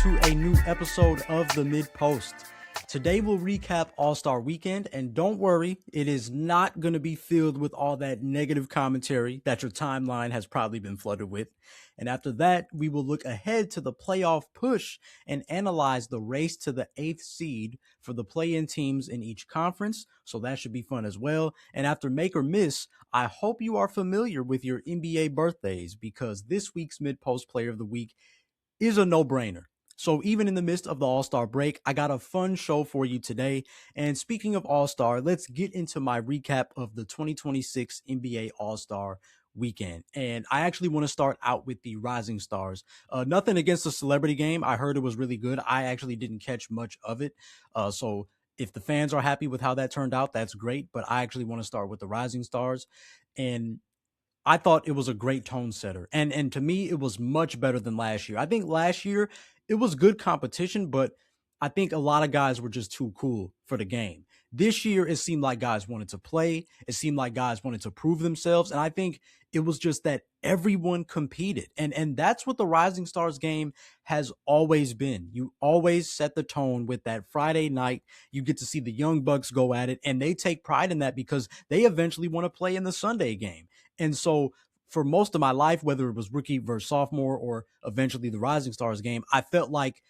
to a new episode of the Mid Post. Today we'll recap All-Star Weekend, and don't worry, it is not going to be filled with all that negative commentary that your timeline has probably been flooded with. And after that, we will look ahead to the playoff push and analyze the race to the 8th seed for the play-in teams in each conference, so that should be fun as well. And after Make or Miss, I hope you are familiar with your NBA birthdays, because this week's Mid Post Player of the Week is a no-brainer. So even in the midst of the All-Star break, I got a fun show for you today. And speaking of All-Star, let's get into my recap of the 2026 NBA All-Star weekend. And I actually want to start out with the Rising Stars. Nothing against the celebrity game. I heard it was really good. I actually didn't catch much of it. So if the fans are happy with how that turned out, that's great. But I actually want to start with the Rising Stars. And I thought it was a great tone setter. And to me, it was much better than last year. I think last year it was good competition, but I think a lot of guys were just too cool for the game. This year, it seemed like guys wanted to play. It seemed like guys wanted to prove themselves. And I think it was just that everyone competed. And that's what the Rising Stars game has always been. You always set the tone with that Friday night. You get to see the young bucks go at it, and they take pride in that because they eventually want to play in the Sunday game. And so for most of my life, whether it was rookie versus sophomore or eventually the Rising Stars game, I felt like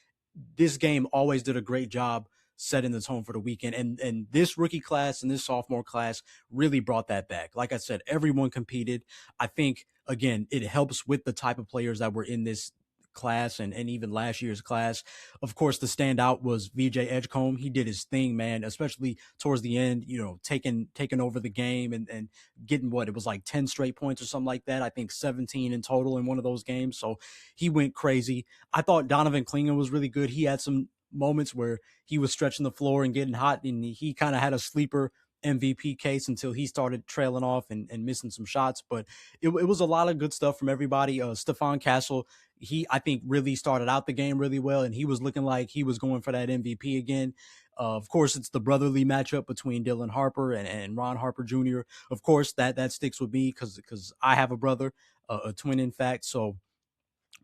this game always did a great job setting the tone for the weekend. And this rookie class and this sophomore class really brought that back. Like I said, everyone competed. I think, again, it helps with the type of players that were in this class and even last year's class. Of course, the standout was VJ Edgecombe. He did his thing, man, especially towards the end, taking over the game and getting it was like 10 straight points or something like that. I think 17 in total in one of those games. So he went crazy. I thought Donovan Clingan was really good. He had some moments where he was stretching the floor and getting hot, and he kind of had a sleeper MVP case until he started trailing off and missing some shots. But it was a lot of good stuff from everybody. Stephon Castle, I think really started out the game really well, and he was looking like he was going for that MVP again. Of course, it's the brotherly matchup between Dylan Harper and Ron Harper Jr. Of course, that sticks with me because I have a brother, a twin, in fact. So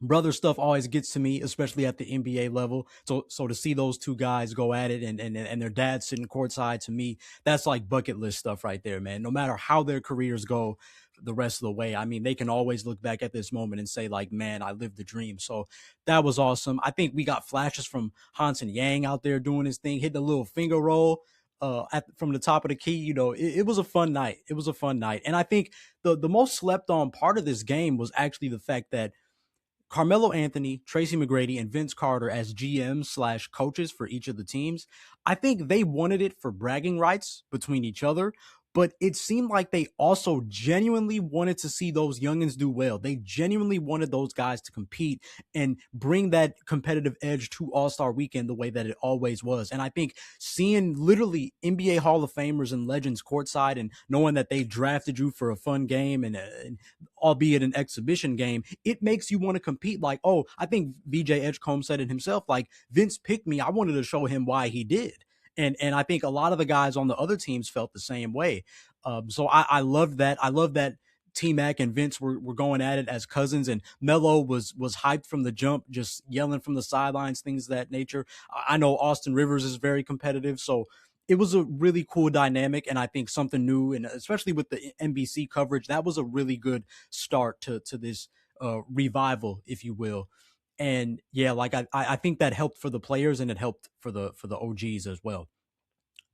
brother stuff always gets to me, especially at the NBA level. So to see those two guys go at it and their dad sitting courtside, to me, that's like bucket list stuff right there, man. No matter how their careers go the rest of the way, I mean, they can always look back at this moment and say, like, man, I lived the dream. So that was awesome. I think we got flashes from Hansen Yang out there doing his thing, hitting a little finger roll from the top of the key. It was a fun night. It was a fun night. And I think the most slept on part of this game was actually the fact that Carmelo Anthony, Tracy McGrady, and Vince Carter as GMs/coaches for each of the teams, I think they wanted it for bragging rights between each other, but it seemed like they also genuinely wanted to see those youngins do well. They genuinely wanted those guys to compete and bring that competitive edge to All-Star Weekend the way that it always was. And I think seeing literally NBA Hall of Famers and legends courtside and knowing that they drafted you for a fun game and albeit an exhibition game, it makes you want to compete. Like, oh, I think VJ Edgecombe said it himself, like, Vince picked me. I wanted to show him why he did. And I think a lot of the guys on the other teams felt the same way. So I loved that. I love that T-Mac and Vince were going at it as cousins, and Melo was hyped from the jump, just yelling from the sidelines, things of that nature. I know Austin Rivers is very competitive, so it was a really cool dynamic, and I think something new, and especially with the NBC coverage, that was a really good start to this revival, if you will. And yeah, like I think that helped for the players, and it helped for the OGs as well.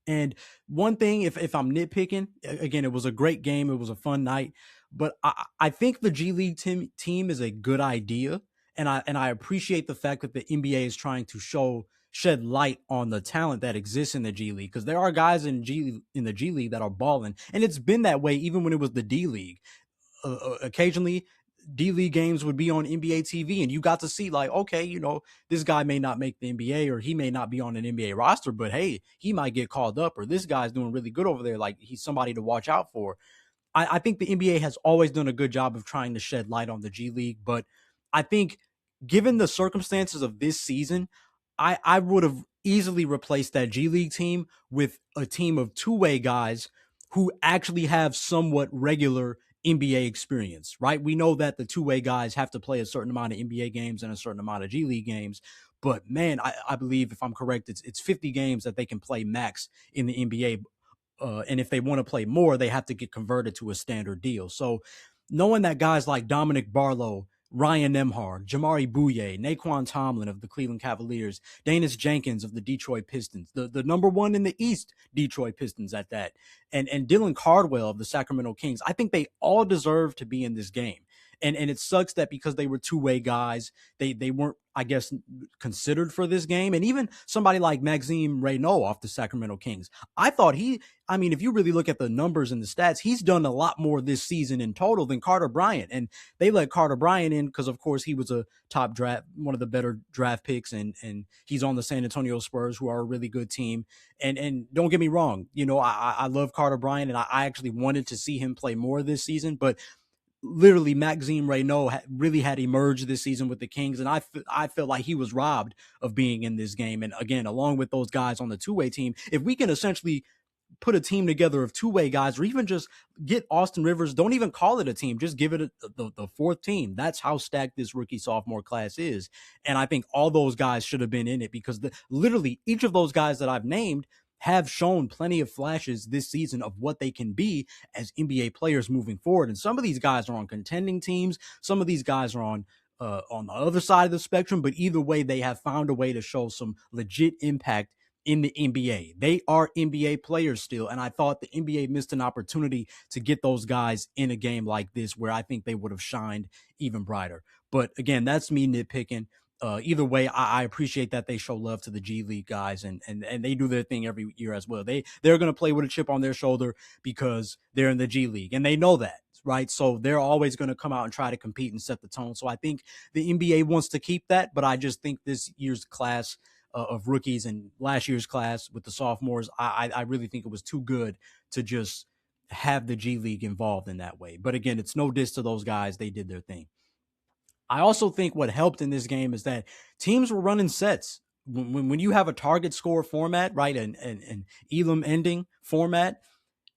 And one thing, if I'm nitpicking, again, it was a great game. It was a fun night, but I think the G League team is a good idea. And I appreciate the fact that the NBA is trying to shed light on the talent that exists in the G League, because there are guys in the G League that are balling, and it's been that way even when it was the D League. Occasionally D-League games would be on NBA TV, and you got to see, like, okay, this guy may not make the NBA, or he may not be on an NBA roster, but hey, he might get called up, or this guy's doing really good over there. Like, he's somebody to watch out for. I think the NBA has always done a good job of trying to shed light on the G League, but I think given the circumstances of this season, I would have easily replaced that G League team with a team of two-way guys who actually have somewhat regular NBA experience, right? We know that the two-way guys have to play a certain amount of NBA games and a certain amount of G League games, But man, I believe if I'm correct, it's 50 games that they can play max in the NBA. And if they want to play more, they have to get converted to a standard deal. So knowing that guys like Dominic Barlow, Ryan Nembhard, Jamari Bouye, Naquan Tomlin of the Cleveland Cavaliers, Danis Jenkins of the Detroit Pistons, the number one in the East Detroit Pistons at that, and Dylan Cardwell of the Sacramento Kings, I think they all deserve to be in this game. And it sucks that because they were two-way guys, they weren't, I guess, considered for this game. And even somebody like Maxime Reynaud off the Sacramento Kings, I thought I mean, if you really look at the numbers and the stats, he's done a lot more this season in total than Carter Bryant. And they let Carter Bryant in because, of course, he was a top draft, one of the better draft picks, and he's on the San Antonio Spurs, who are a really good team. And don't get me wrong, I love Carter Bryant, and I actually wanted to see him play more this season, but literally Maxime Reynaud really had emerged this season with the Kings, and I felt like he was robbed of being in this game. And again, along with those guys on the two-way team, if we can essentially put a team together of two-way guys, or even just get Austin Rivers, don't even call it a team, just give it the fourth team. That's how stacked this rookie sophomore class is. And I think all those guys should have been in it, because literally each of those guys that I've named have shown plenty of flashes this season of what they can be as NBA players moving forward. And some of these guys are on contending teams. Some of these guys are on the other side of the spectrum, but either way, they have found a way to show some legit impact in the NBA. They are NBA players still, and I thought the NBA missed an opportunity to get those guys in a game like this, where I think they would have shined even brighter. But again, that's me nitpicking. Either way, I appreciate that they show love to the G League guys, and they do their thing every year as well. They're going to play with a chip on their shoulder because they're in the G League, and they know that, right? So they're always going to come out and try to compete and set the tone. So I think the NBA wants to keep that, but I just think this year's class of rookies and last year's class with the sophomores, I really think it was too good to just have the G League involved in that way. But again, it's no diss to those guys. They did their thing. I also think what helped in this game is that teams were running sets. When you have a target score format, right, and Elam ending format,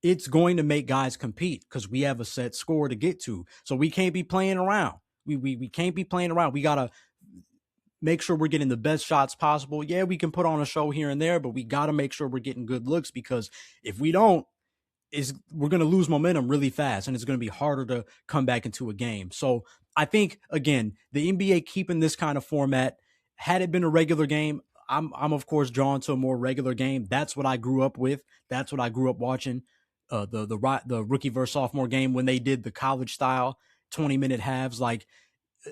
it's going to make guys compete because we have a set score to get to. So we can't be playing around. We can't be playing around. We got to make sure we're getting the best shots possible. Yeah, we can put on a show here and there, but we got to make sure we're getting good looks, because if we don't, we're going to lose momentum really fast, and it's going to be harder to come back into a game. So I think, again, the NBA keeping this kind of format, had it been a regular game, I'm of course drawn to a more regular game. That's what I grew up with. That's what I grew up watching. The rookie versus sophomore game, when they did the college style 20-minute halves, like,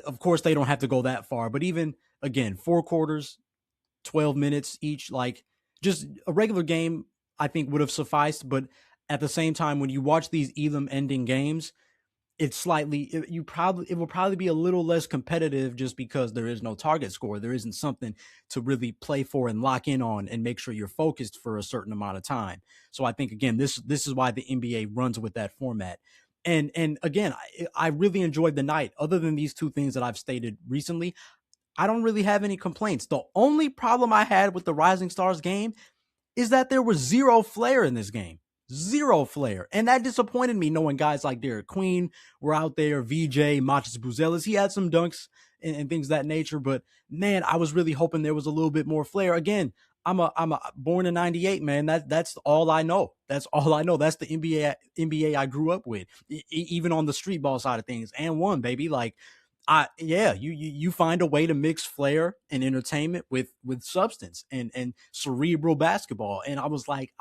of course they don't have to go that far, but even again, 4 quarters, 12 minutes each, like, just a regular game, I think would have sufficed. But at the same time, when you watch these Elam ending games, it's it will probably be a little less competitive, just because there is no target score. There isn't something to really play for and lock in on and make sure you're focused for a certain amount of time. So I think, again, this is why the NBA runs with that format. And again, I really enjoyed the night. Other than these two things that I've stated recently, I don't really have any complaints. The only problem I had with the Rising Stars game is that there was zero flair in this game. Zero flair. And that disappointed me, knowing guys like Derek Queen were out there, VJ, Machis Buzelis. He had some dunks and things of that nature, but man, I was really hoping there was a little bit more flair. Again, I'm a born in '98, man. That's all I know. That's all I know. That's the NBA I grew up with, even on the street ball side of things. And one, baby, like, you find a way to mix flair and entertainment with substance and cerebral basketball. And I was like,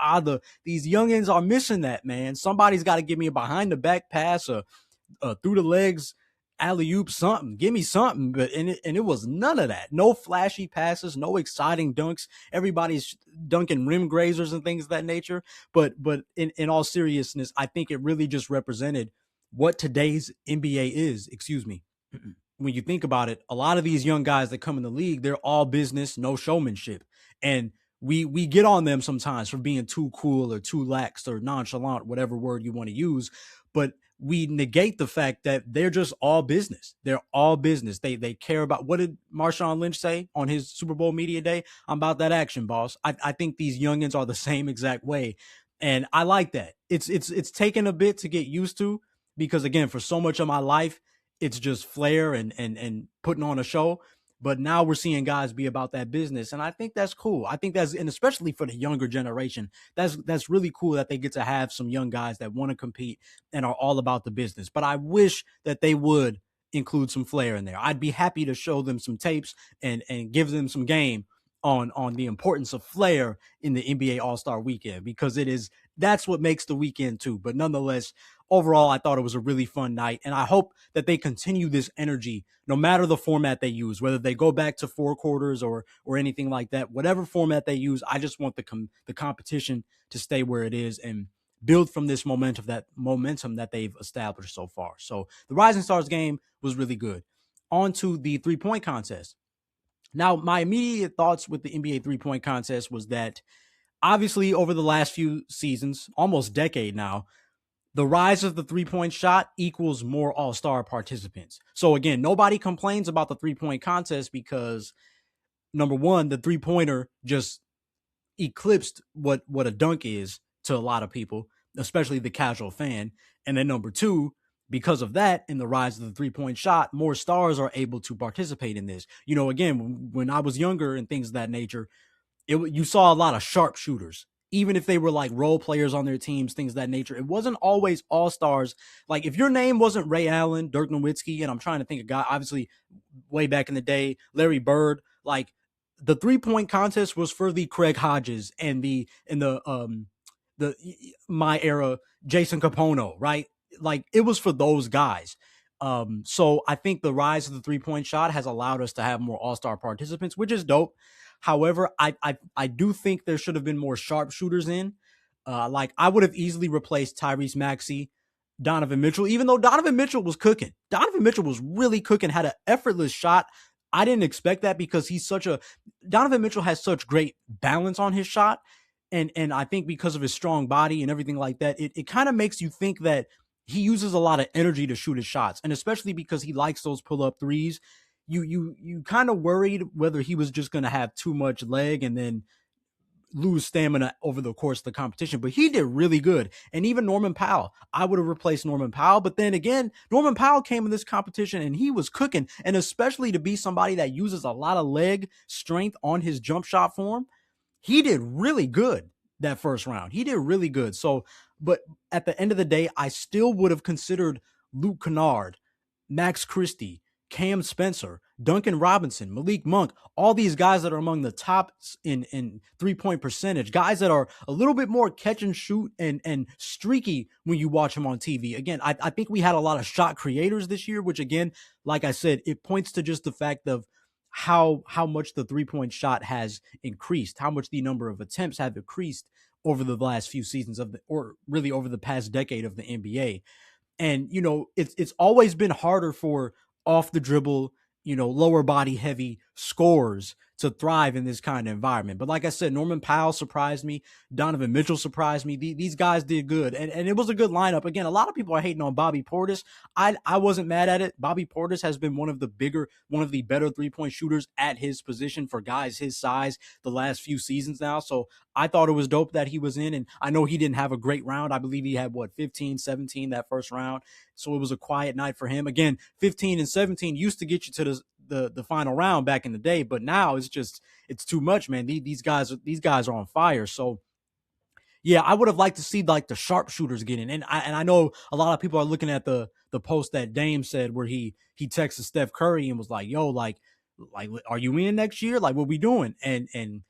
these youngins are missing that, man. Somebody's got to give me a behind the back pass, or through the legs alley-oop, something. Give me something. But it was none of that. No flashy passes, no exciting dunks. Everybody's dunking rim grazers and things of that nature. But in all seriousness, I think it really just represented what today's NBA is. Excuse me. When you think about it, a lot of these young guys that come in the league, they're all business, no showmanship. And we get on them sometimes for being too cool or too lax or nonchalant, whatever word you want to use. But we negate the fact that they're just all business. They're all business. They care about, what did Marshawn Lynch say on his Super Bowl media day? I'm about that action, boss. I think these youngins are the same exact way. And I like that. It's taken a bit to get used to, because again, for so much of my life, it's just flair and putting on a show. But now we're seeing guys be about that business, and I think that's cool. I think and especially for the younger generation, that's really cool that they get to have some young guys that want to compete and are all about the business. But I wish that they would include some flair in there. I'd be happy to show them some tapes and give them some game on the importance of flair in the NBA All-Star weekend, because that's what makes the weekend too. But nonetheless, overall, I thought it was a really fun night, and I hope that they continue this energy no matter the format they use, whether they go back to 4 quarters or anything like that. Whatever format they use, I just want the competition to stay where it is and build from this momentum that they've established so far. So the Rising Stars game was really good. On to the 3-point contest. Now, my immediate thoughts with the NBA 3-point contest was that obviously over the last few seasons, almost decade now, the rise of the 3-point shot equals more all-star participants. So again, nobody complains about the 3-point contest because, number one, the 3-pointer just eclipsed what a dunk is to a lot of people, especially the casual fan. And then number two, because of that, in the rise of the 3-point shot, more stars are able to participate in this. Again, when I was younger and things of that nature, you saw a lot of sharpshooters, even if they were like role players on their teams, things of that nature. It wasn't always all stars. Like if your name wasn't Ray Allen, Dirk Nowitzki, and I'm trying to think of guy, obviously way back in the day, Larry Bird, like the 3-point contest was for the Craig Hodges and the my era Jason Capono, right? Like it was for those guys. So I think the rise of the 3-point shot has allowed us to have more all-star participants, which is dope. However, I do think there should have been more sharpshooters in. Like I would have easily replaced Tyrese Maxey, Donovan Mitchell, even though Donovan Mitchell was cooking. Donovan Mitchell was really cooking, had an effortless shot. I didn't expect that because Donovan Mitchell has such great balance on his shot. And I think because of his strong body and everything like that, it kind of makes you think that he uses a lot of energy to shoot his shots. And especially because he likes those pull-up threes, you kind of worried whether he was just going to have too much leg and then lose stamina over the course of the competition. But he did really good. And even Norman Powell, I would have replaced Norman Powell. But then again, Norman Powell came in this competition and he was cooking. And especially to be somebody that uses a lot of leg strength on his jump shot form, he did really good that first round. He did really good. So, but at the end of the day, I still would have considered Luke Kennard, Max Christie, Cam Spencer, Duncan Robinson, Malik Monk, all these guys that are among the tops in 3-point percentage, guys that are a little bit more catch and shoot and streaky when you watch them on TV. Again, I think we had a lot of shot creators this year, which again, like I said, it points to just the fact of how much the 3-point shot has increased, how much the number of attempts have increased over the last few seasons or really over the past decade of the NBA. And, it's always been harder for off the dribble, lower body heavy scorers to thrive in this kind of environment. But like I said, Norman Powell surprised me. Donovan Mitchell surprised me. These guys did good. And it was a good lineup. Again, a lot of people are hating on Bobby Portis. I wasn't mad at it. Bobby Portis has been one of the better 3-point shooters at his position for guys his size the last few seasons now. So I thought it was dope that he was in. And I know he didn't have a great round. I believe he had 15, 17 that first round. So it was a quiet night for him. Again, 15 and 17 used to get you to the final round back in the day, but now it's too much, man. These guys are on fire. So yeah, I would have liked to see like the sharpshooters get in. And I know a lot of people are looking at the post that Dame said where he texted Steph Curry and was like, yo, like are you in next year? Like what we doing? And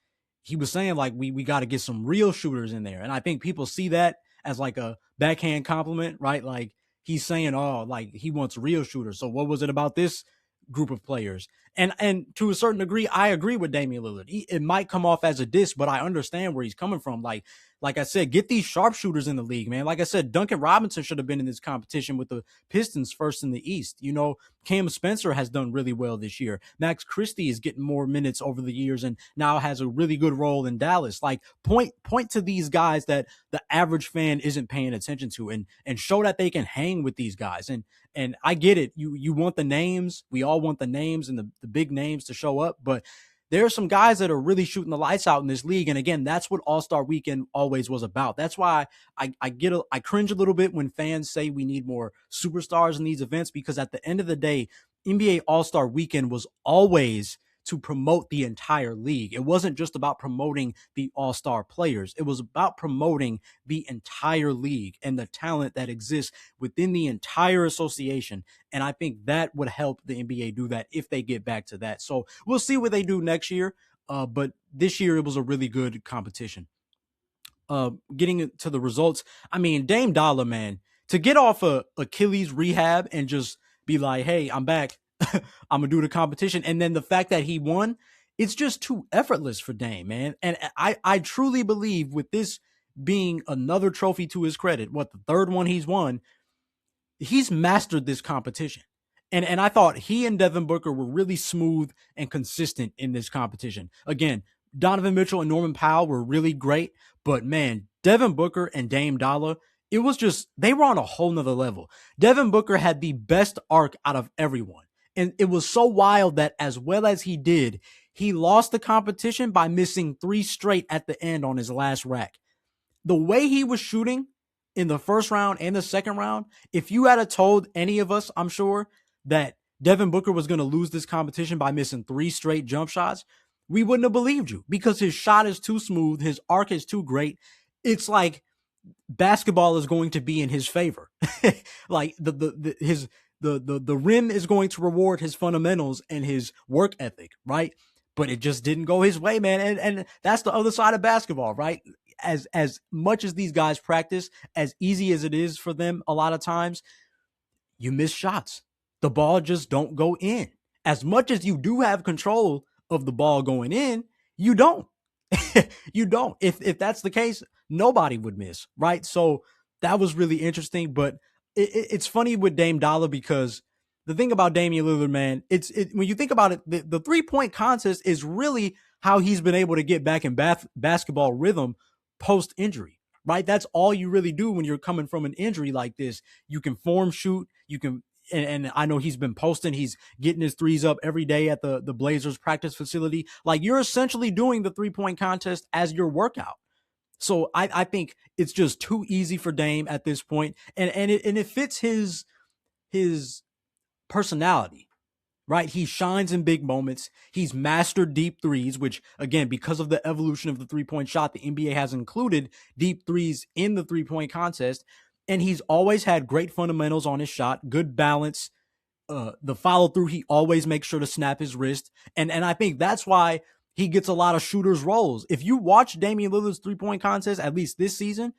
he was saying like we got to get some real shooters in there. And I think people see that as like a backhand compliment, right? Like he's saying, oh, like he wants real shooters. So what was it about this group of players? And to a certain degree, I agree with Damian Lillard. It might come off as a diss, but I understand where he's coming from. Like I said, get these sharpshooters in the league, man. Like I said, Duncan Robinson should have been in this competition with the Pistons first in the East. Cam Spencer has done really well this year. Max Christie is getting more minutes over the years and now has a really good role in Dallas. Like point to these guys that the average fan isn't paying attention to and show that they can hang with these guys. And I get it. You want the names. We all want the names and the big names to show up, but there are some guys that are really shooting the lights out in this league. And again, that's what All-Star Weekend always was about. That's why I cringe a little bit when fans say we need more superstars in these events, because at the end of the day, NBA All-Star Weekend was always to promote the entire league. It wasn't just about promoting the all-star players. It was about promoting the entire league and the talent that exists within the entire association. And I think that would help the NBA do that if they get back to that. So we'll see what they do next year. But this year it was a really good competition. Getting to the results, I mean, Dame Dollar, man, to get off a Achilles rehab and just be like, hey, I'm back. I'm gonna do the competition. And then the fact that he won, it's just too effortless for Dame, man. And I truly believe, with this being another trophy to his credit, what, the third one he's won, he's mastered this competition. And I thought he and Devin Booker were really smooth and consistent in this competition. Again, Donovan Mitchell and Norman Powell were really great, but man, Devin Booker and Dame Dollar, it was just, they were on a whole nother level. Devin Booker had the best arc out of everyone. And it was so wild that, as well as he did, he lost the competition by missing 3 straight at the end on his last rack. The way he was shooting in the first round and the second round, if you had told any of us, I'm sure, that Devin Booker was going to lose this competition by missing 3 straight jump shots, we wouldn't have believed you, because his shot is too smooth. His arc is too great. It's like basketball is going to be in his favor. Like the rim is going to reward his fundamentals and his work ethic, right? But it just didn't go his way, man. And that's the other side of basketball, right? As much as these guys practice, as easy as it is for them a lot of times, you miss shots. The ball just don't go in. As much as you do have control of the ball going in, you don't. You don't. If that's the case, nobody would miss, right? So that was really interesting. But it's funny with Dame Dollar, because the thing about Damian Lillard, man, when you think about it, the 3-point contest is really how he's been able to get back in basketball rhythm post injury, right? That's all you really do when you're coming from an injury like this. You can form shoot, you can. And I know he's been posting, he's getting his threes up every day at the Blazers practice facility. Like, you're essentially doing the 3-point contest as your workout. So I think it's just too easy for Dame at this point. And it fits his personality, right? He shines in big moments. He's mastered deep threes, which, again, because of the evolution of the 3-point shot, the NBA has included deep threes in the 3-point contest. And he's always had great fundamentals on his shot, good balance. The follow through, he always makes sure to snap his wrist. And I think that's why he gets a lot of shooters' roles. If you watch Damian Lillard's 3-point contest, at least this season,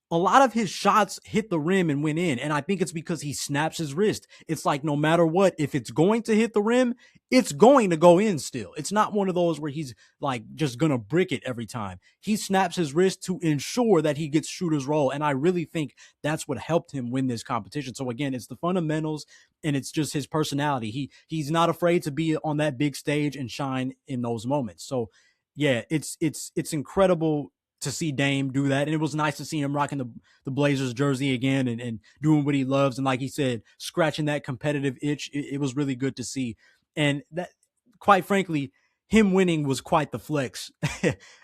a lot of his shots hit the rim and went in. And I think it's because he snaps his wrist. It's like, no matter what, if it's going to hit the rim, it's going to go in still. It's not one of those where he's like just going to brick it every time. He snaps his wrist to ensure that he gets shooter's roll. And I really think that's what helped him win this competition. So again, it's the fundamentals and it's just his personality. He's not afraid to be on that big stage and shine in those moments. So yeah, it's incredible to see Dame do that. And it was nice to see him rocking the Blazers jersey again and doing what he loves. And like he said, scratching that competitive itch. It was really good to see. And that, quite frankly, him winning was quite the flex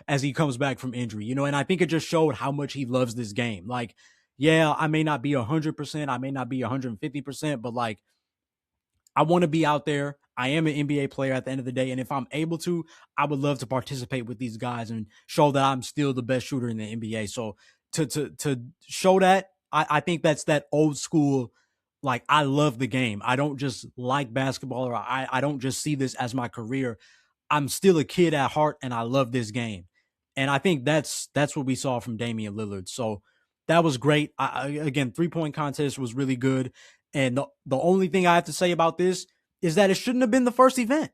as he comes back from injury, and I think it just showed how much he loves this game. Like, yeah, I may not be 100%, I may not be 150%, but like, I want to be out there. I am an NBA player at the end of the day. And if I'm able to, I would love to participate with these guys and show that I'm still the best shooter in the NBA. So to show that, I think that's that old school, like, I love the game. I don't just like basketball, or I don't just see this as my career. I'm still a kid at heart and I love this game. And I think that's what we saw from Damian Lillard. So that was great. Again, 3-point contest was really good. And the only thing I have to say about this is that it shouldn't have been the first event.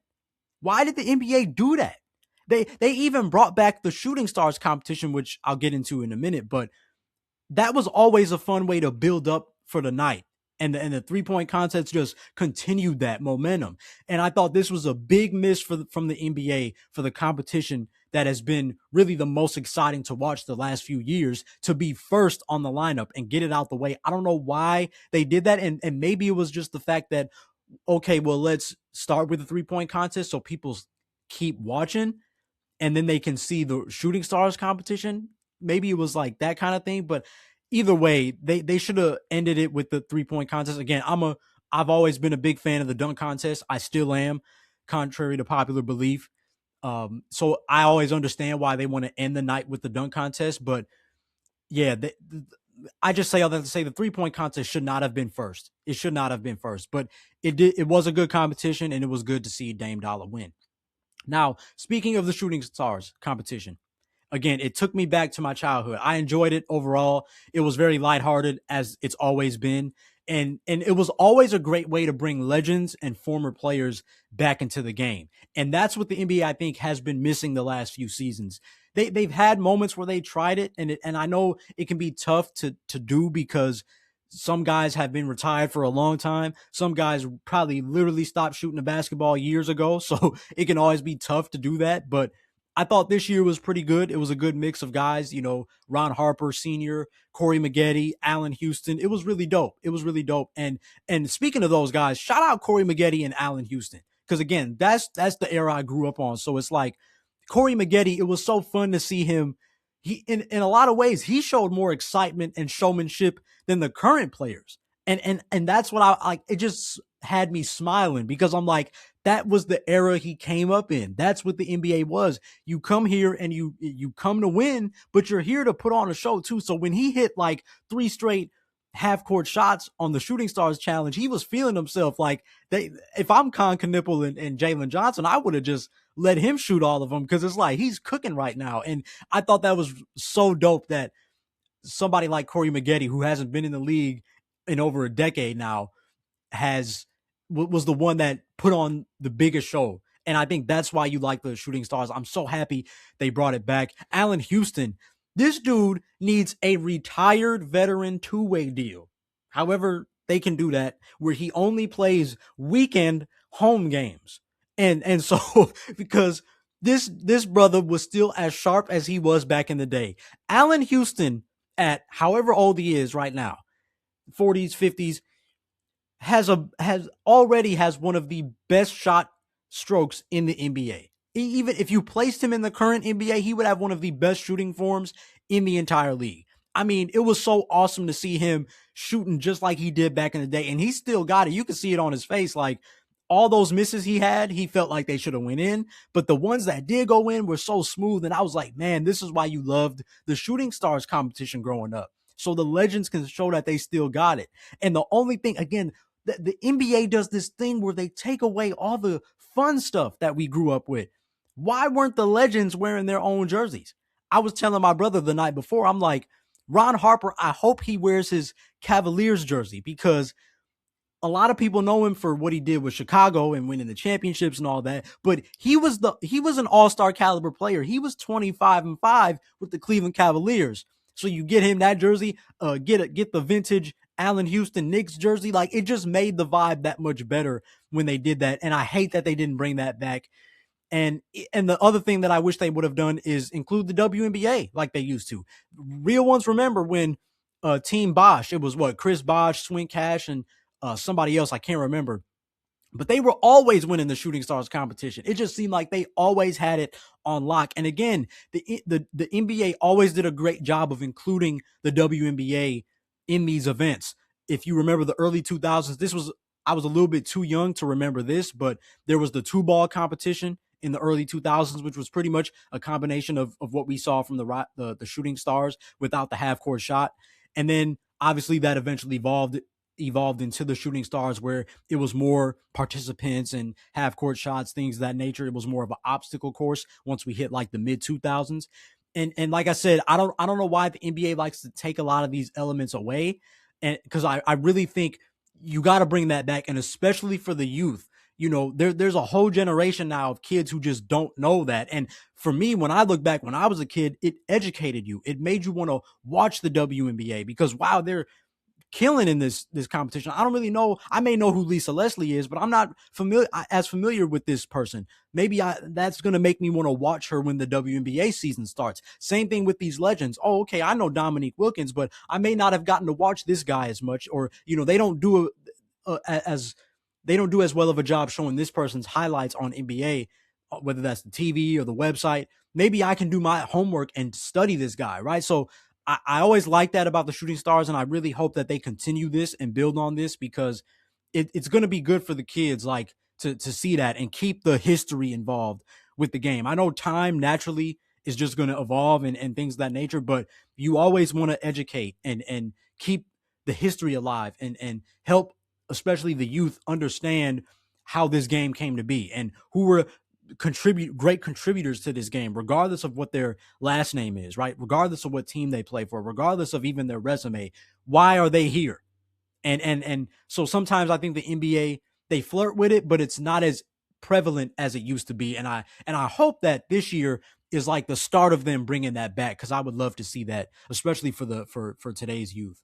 Why did the NBA do that? They even brought back the Shooting Stars competition, which I'll get into in a minute, but that was always a fun way to build up for the night. And the 3-point contest just continued that momentum. And I thought this was a big miss from the NBA for the competition that has been really the most exciting to watch the last few years, to be first on the lineup and get it out the way. I don't know why they did that. And maybe it was just the fact that, okay, well, let's start with the 3-point contest so people keep watching and then they can see the shooting stars competition. Maybe it was like that kind of thing, but either way, they should have ended it with the 3-point contest. Again, I've always been a big fan of the dunk contest. I still am, contrary to popular belief. So I always understand why they want to end the night with the dunk contest, but yeah, I just say all that to say the 3-point contest should not have been first. It should not have been first, but it did. It was a good competition, and it was good to see Dame Dollar win. Now, speaking of the shooting stars competition, again, it took me back to my childhood. I enjoyed it overall. It was very lighthearted, as it's always been. And it was always a great way to bring legends and former players back into the game. And that's what the NBA, I think, has been missing the last few seasons. They've had moments where they tried it, and I know it can be tough to do because some guys have been retired for a long time. Some guys probably literally stopped shooting a basketball years ago. So it can always be tough to do that. But I thought this year was pretty good. It was a good mix of guys, Ron Harper Sr., Corey Maggette, Allen Houston. It was really dope. It was really dope. And speaking of those guys, shout out Corey Maggette and Allen Houston. Because again, that's the era I grew up on. So it's like Corey Maggette, it was so fun to see him. He in a lot of ways, he showed more excitement and showmanship than the current players. And that's what I like. It just had me smiling because I'm like, that was the era he came up in. That's what the NBA was. You come here and you come to win, but you're here to put on a show too. So when he hit like 3 straight half court shots on the Shooting Stars Challenge, he was feeling himself. Like if I'm Con Knipple and Jalen Johnson, I would have just let him shoot all of them because it's like he's cooking right now. And I thought that was so dope that somebody like Corey Maggette, who hasn't been in the league in over a decade now, was the one that put on the biggest show. And I think that's why you like the Shooting Stars. I'm so happy they brought it back. Allen Houston, this dude needs a retired veteran 2-way deal. However, they can do that where he only plays weekend home games. And so because this brother was still as sharp as he was back in the day. Allen Houston, at however old he is right now, 40s, 50s, has already one of the best shot strokes in the NBA. Even if you placed him in the current NBA, he would have one of the best shooting forms in the entire league. I mean, it was so awesome to see him shooting just like he did back in the day, and he still got it. You can see it on his face. Like all those misses he had, he felt like they should have went in, but the ones that did go in were so smooth. And I was like, man, this is why you loved the Shooting Stars competition growing up. So the legends can show that they still got it. And the only thing, again, the NBA does this thing where they take away all the fun stuff that we grew up with. Why weren't the legends wearing their own jerseys? I was telling my brother the night before, I'm like, Ron Harper, I hope he wears his Cavaliers jersey because a lot of people know him for what he did with Chicago and winning the championships and all that, but he was an all-star caliber player. He was 25-5 with the Cleveland Cavaliers. So you get him that jersey, get the vintage Allen Houston Knicks jersey. Like it just made the vibe that much better when they did that. And I hate that they didn't bring that back. And the other thing that I wish they would have done is include the WNBA like they used to. Real ones remember when Team Bosch, it was Chris Bosch, Swing Cash, and somebody else, I can't remember. But they were always winning the Shooting Stars competition. It just seemed like they always had it on lock. And again, the NBA always did a great job of including the WNBA in these events. If you remember the early 2000s, I was a little bit too young to remember this, but there was the 2-ball competition in the early 2000s, which was pretty much a combination of what we saw from the Shooting Stars without the half-court shot. And then obviously that eventually evolved into the Shooting Stars where it was more participants and half-court shots, things of that nature. It was more of an obstacle course once we hit like the mid 2000s. And like I said, I don't know why the NBA likes to take a lot of these elements away. And because I really think you got to bring that back. And especially for the youth, there's a whole generation now of kids who just don't know that. And for me, when I look back when I was a kid, it educated you. It made you want to watch the WNBA because wow, they're killing in this competition. I don't really know. I may know who Lisa Leslie is, but I'm not familiar with this person. Maybe that's going to make me want to watch her when the WNBA season starts. Same thing with these legends. Oh, okay, I know Dominique Wilkins, but I may not have gotten to watch this guy as much, or they don't do as well of a job showing this person's highlights on NBA whether that's the TV or the website, maybe I can do my homework and study this guy, right? So I always like that about the shooting stars, and I really hope that they continue this and build on this because it's going to be good for the kids, like to see that and keep the history involved with the game. I know time naturally is just going to evolve and things of that nature, but you always want to educate and keep the history alive and help, especially the youth, understand how this game came to be and who were great contributors to this game, regardless of what their last name is, right? Regardless of what team they play for, regardless of even their resume. Why are they here? And so sometimes I think the NBA, they flirt with it, but it's not as prevalent as it used to be. And I hope that this year is like the start of them bringing that back, because I would love to see that, especially for today's youth.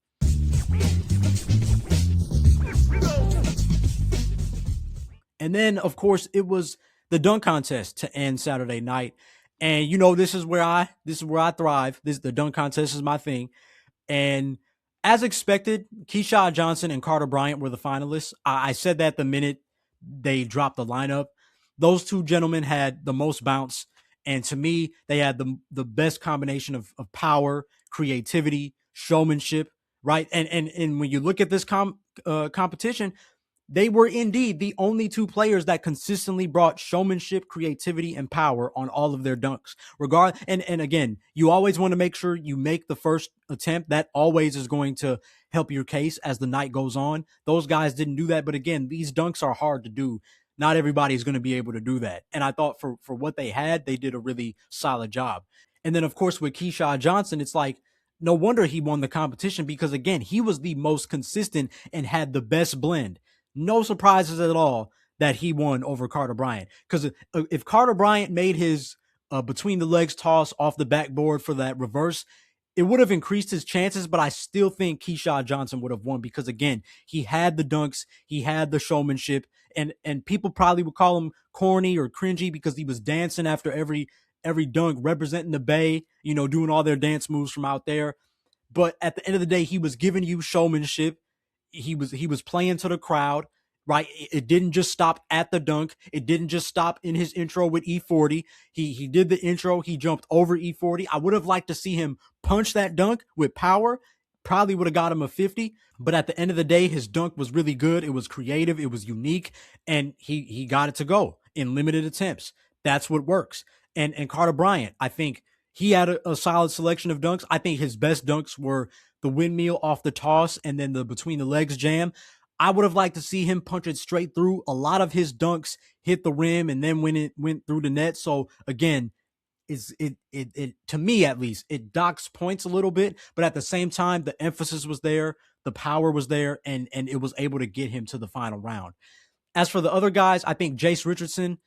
And then, of course, it was the dunk contest to end Saturday night. And this is where I thrive. The dunk contest is my thing. And as expected, Keshad Johnson and Carter Bryant were the finalists. I said that the minute they dropped the lineup. Those two gentlemen had the most bounce. And to me, they had the best combination of power, creativity, showmanship, right? And when you look at this competition, they were indeed the only two players that consistently brought showmanship, creativity, and power on all of their dunks. And again, you always want to make sure you make the first attempt. That always is going to help your case as the night goes on. Those guys didn't do that, but again, these dunks are hard to do. Not everybody's going to be able to do that. And I thought for what they had, they did a really solid job. And then, of course, with Keshad Johnson, it's like, no wonder he won the competition because, again, he was the most consistent and had the best blend. No surprises at all that he won over Carter Bryant. Because if Carter Bryant made his between the legs toss off the backboard for that reverse, it would have increased his chances, but I still think Keshad Johnson would have won because, again, he had the dunks, he had the showmanship, and people probably would call him corny or cringy because he was dancing after every dunk, representing the Bay, doing all their dance moves from out there. But at the end of the day, he was giving you showmanship. He was playing to the crowd, right? It didn't just stop at the dunk. It didn't just stop in his intro with E40. He did the intro. He jumped over E40. I would have liked to see him punch that dunk with power. Probably would have got him a 50. But at the end of the day, his dunk was really good. It was creative. It was unique. And he got it to go in limited attempts. That's what works. And Carter Bryant, I think he had a solid selection of dunks. I think his best dunks were the windmill off the toss and then the between the legs jam. I would have liked to see him punch it straight through. A lot of his dunks hit the rim and then when it went through the net. So again, it to me at least, it docks points a little bit, but at the same time, the emphasis was there, the power was there, and it was able to get him to the final round. As for the other guys, I think Jace Richardson,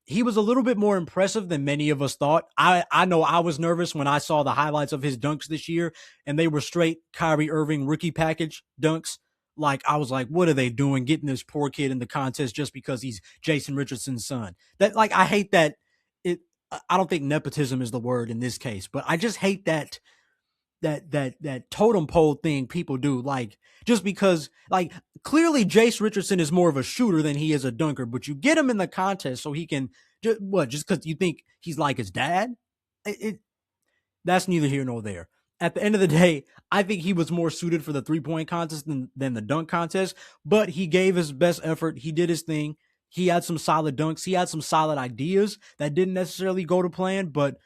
he was a little bit more impressive than many of us thought. I know I was nervous when I saw the highlights of his dunks this year, and they were straight Kyrie Irving rookie package dunks. Like, I was like, what are they doing getting this poor kid in the contest just because he's Jason Richardson's son? That, like, I hate that. I don't think nepotism is the word in this case, but I just hate that totem pole thing people do. Like, just because, like, clearly Jace Richardson is more of a shooter than he is a dunker, but you get him in the contest so he can just because you think he's like his dad. That's neither here nor there. At the end of the day, I think he was more suited for the 3-point contest than the dunk contest, but he gave his best effort. He did his thing. He had some solid dunks. He had some solid ideas that didn't necessarily go to plan, but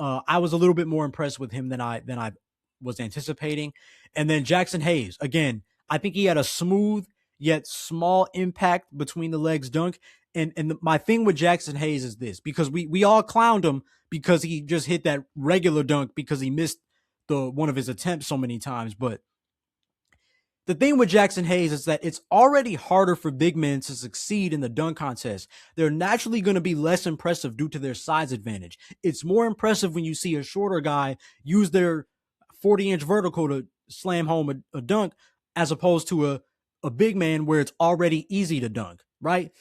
I was a little bit more impressed with him than I was anticipating. And then Jackson Hayes, again, I think he had a smooth yet small impact between the legs dunk. And my thing with Jackson Hayes is this, because we all clowned him because he just hit that regular dunk because he missed one of his attempts so many times. But the thing with Jackson Hayes is that it's already harder for big men to succeed in the dunk contest. They're naturally going to be less impressive due to their size advantage. It's more impressive when you see a shorter guy use their 40-inch vertical to slam home a dunk as opposed to a big man where it's already easy to dunk, right?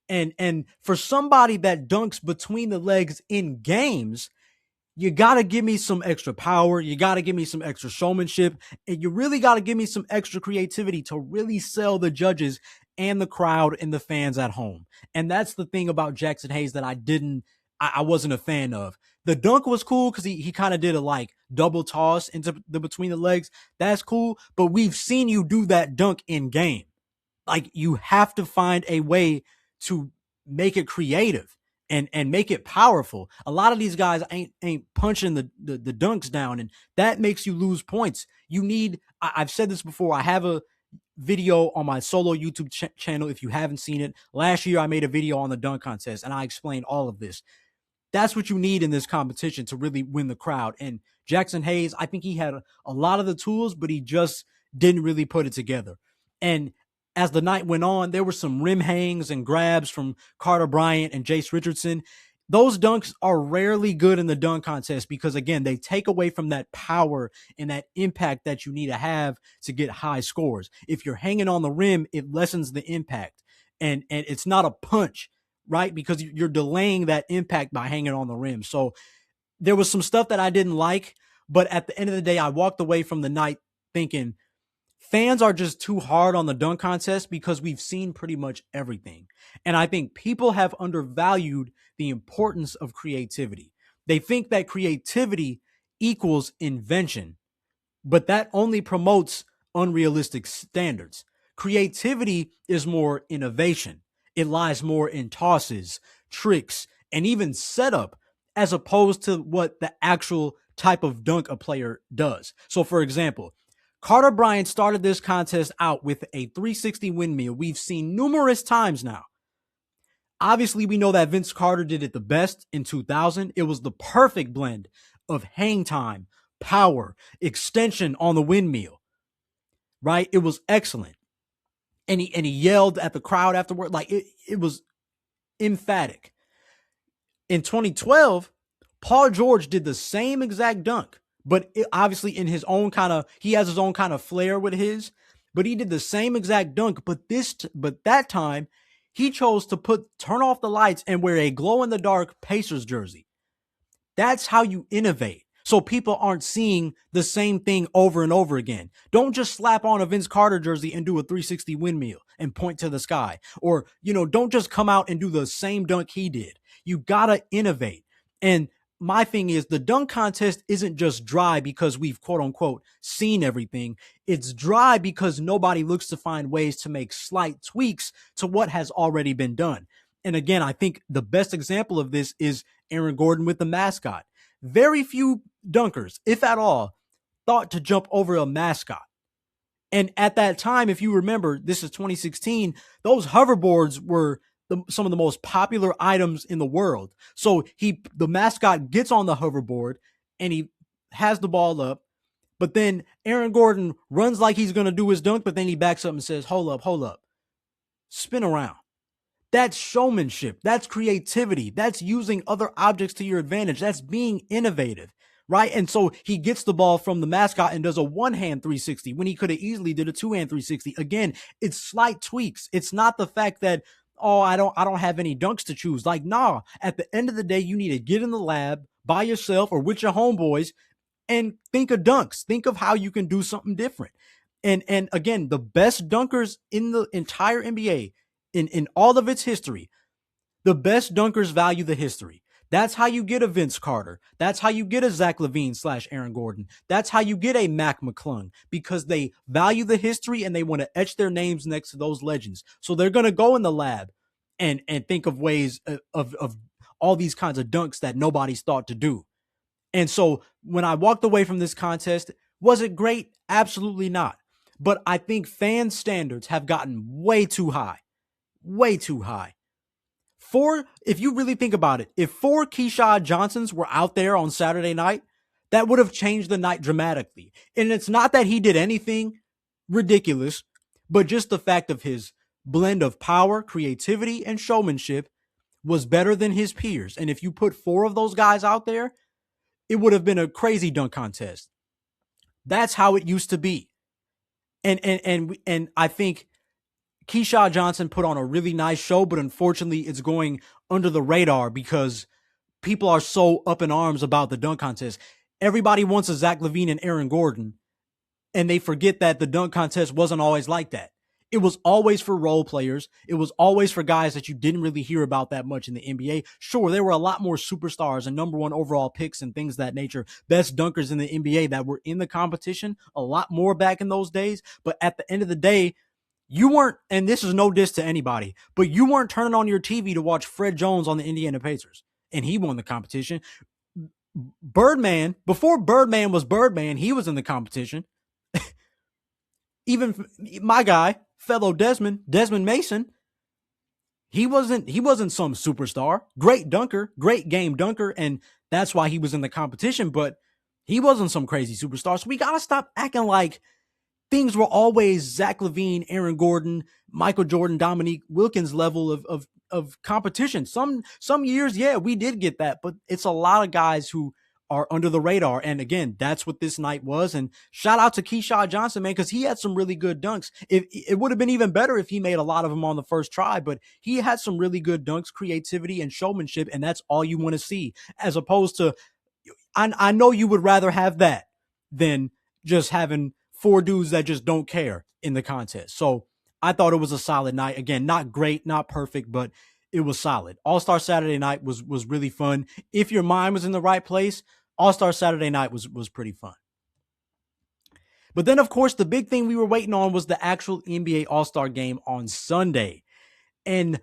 And for somebody that dunks between the legs in games, you got to give me some extra power. You got to give me some extra showmanship. And you really got to give me some extra creativity to really sell the judges and the crowd and the fans at home. And that's the thing about Jackson Hayes that I didn't I wasn't a fan of. The dunk was cool because he kind of did a like double toss into the between the legs. That's cool. But we've seen you do that dunk in game. Like you have to find a way to make it creative and make it powerful. A lot of these guys ain't punching the dunks down, and that makes you lose points. You need. I've said this before. I have a video on my solo YouTube channel. If you haven't seen it, last year I made a video on the dunk contest, and I explained all of this. That's what you need in this competition to really win the crowd. And Jackson Hayes, I think he had a lot of the tools, but he just didn't really put it together. And as the night went on, there were some rim hangs and grabs from Carter Bryant and Jace Richardson. Those dunks are rarely good in the dunk contest because, again, they take away from that power and that impact that you need to have to get high scores. If you're hanging on the rim, it lessens the impact. And it's not a punch, right? Because you're delaying that impact by hanging on the rim. So there was some stuff that I didn't like, but at the end of the day, I walked away from the night thinking fans are just too hard on the dunk contest because we've seen pretty much everything. And I think people have undervalued the importance of creativity. They think that creativity equals invention, but that only promotes unrealistic standards. Creativity is more innovation. It lies more in tosses, tricks, and even setup as opposed to what the actual type of dunk a player does. So, for example, Carter Bryant started this contest out with a 360 windmill we've seen numerous times now. Obviously, we know that Vince Carter did it the best in 2000. It was the perfect blend of hang time, power, extension on the windmill, right? It was excellent. And he yelled at the crowd afterward. Like it was emphatic. In 2012, Paul George did the same exact dunk, but obviously in his own kind of, he has his own kind of flair with his, but he did the same exact dunk. But that time he chose to turn off the lights and wear a glow in the dark Pacers jersey. That's how you innovate. So people aren't seeing the same thing over and over again. Don't just slap on a Vince Carter jersey and do a 360 windmill and point to the sky. Or, don't just come out and do the same dunk he did. You gotta innovate. And my thing is the dunk contest isn't just dry because we've quote unquote seen everything. It's dry because nobody looks to find ways to make slight tweaks to what has already been done. And again, I think the best example of this is Aaron Gordon with the mascot. Very few dunkers, if at all, thought to jump over a mascot. And at that time, if you remember, this is 2016, those hoverboards were some of the most popular items in the world. So the mascot gets on the hoverboard and he has the ball up, but then Aaron Gordon runs like he's going to do his dunk, but then he backs up and says, hold up, spin around. That's showmanship. That's creativity. That's using other objects to your advantage. That's being innovative, right? And so he gets the ball from the mascot and does a one-hand 360 when he could have easily did a two-hand 360. Again, it's slight tweaks. It's not the fact that, I don't have any dunks to choose. Like, nah, at the end of the day, you need to get in the lab by yourself or with your homeboys and think of dunks. Think of how you can do something different. And again, the best dunkers in the entire NBA, in all of its history, the best dunkers value the history. That's how you get a Vince Carter. That's how you get a Zach LaVine / Aaron Gordon. That's how you get a Mac McClung, because they value the history and they want to etch their names next to those legends. So they're going to go in the lab and think of ways of all these kinds of dunks that nobody's thought to do. And so when I walked away from this contest, was it great? Absolutely not. But I think fan standards have gotten way too high. Way too high. If you really think about it, if 4 Keshad Johnsons were out there on Saturday night, that would have changed the night dramatically. And it's not that he did anything ridiculous, but just the fact of his blend of power, creativity, and showmanship was better than his peers. And if you put 4 of those guys out there, it would have been a crazy dunk contest. That's how it used to be. And I think Keshad Johnson put on a really nice show, but unfortunately it's going under the radar because people are so up in arms about the dunk contest. Everybody wants a Zach LaVine and Aaron Gordon, and they forget that the dunk contest wasn't always like that. It was always for role players. It was always for guys that you didn't really hear about that much in the NBA. Sure, there were a lot more superstars and number one overall picks and things of that nature, best dunkers in the NBA that were in the competition, a lot more back in those days. But at the end of the day, you weren't, and this is no diss to anybody, but you weren't turning on your TV to watch Fred Jones on the Indiana Pacers, and he won the competition. Birdman, before Birdman was Birdman, he was in the competition. Even my guy, fellow Desmond Mason, he wasn't some superstar. Great dunker, great game dunker, and that's why he was in the competition, but he wasn't some crazy superstar. So we got to stop acting like things were always Zach LaVine, Aaron Gordon, Michael Jordan, Dominique Wilkins level of competition. Some years, yeah, we did get that, but it's a lot of guys who are under the radar. And again, that's what this night was. And shout out to Keshad Johnson, man, because he had some really good dunks. It would have been even better if he made a lot of them on the first try, but he had some really good dunks, creativity, and showmanship, and that's all you want to see. As opposed to, I know you would rather have that than just having four dudes that just don't care in the contest. So I thought it was a solid night. Again, not great, not perfect, but it was solid. All-Star Saturday night was really fun. If your mind was in the right place, All-Star Saturday night was pretty fun. But then, of course, the big thing we were waiting on was the actual NBA All-Star game on Sunday. And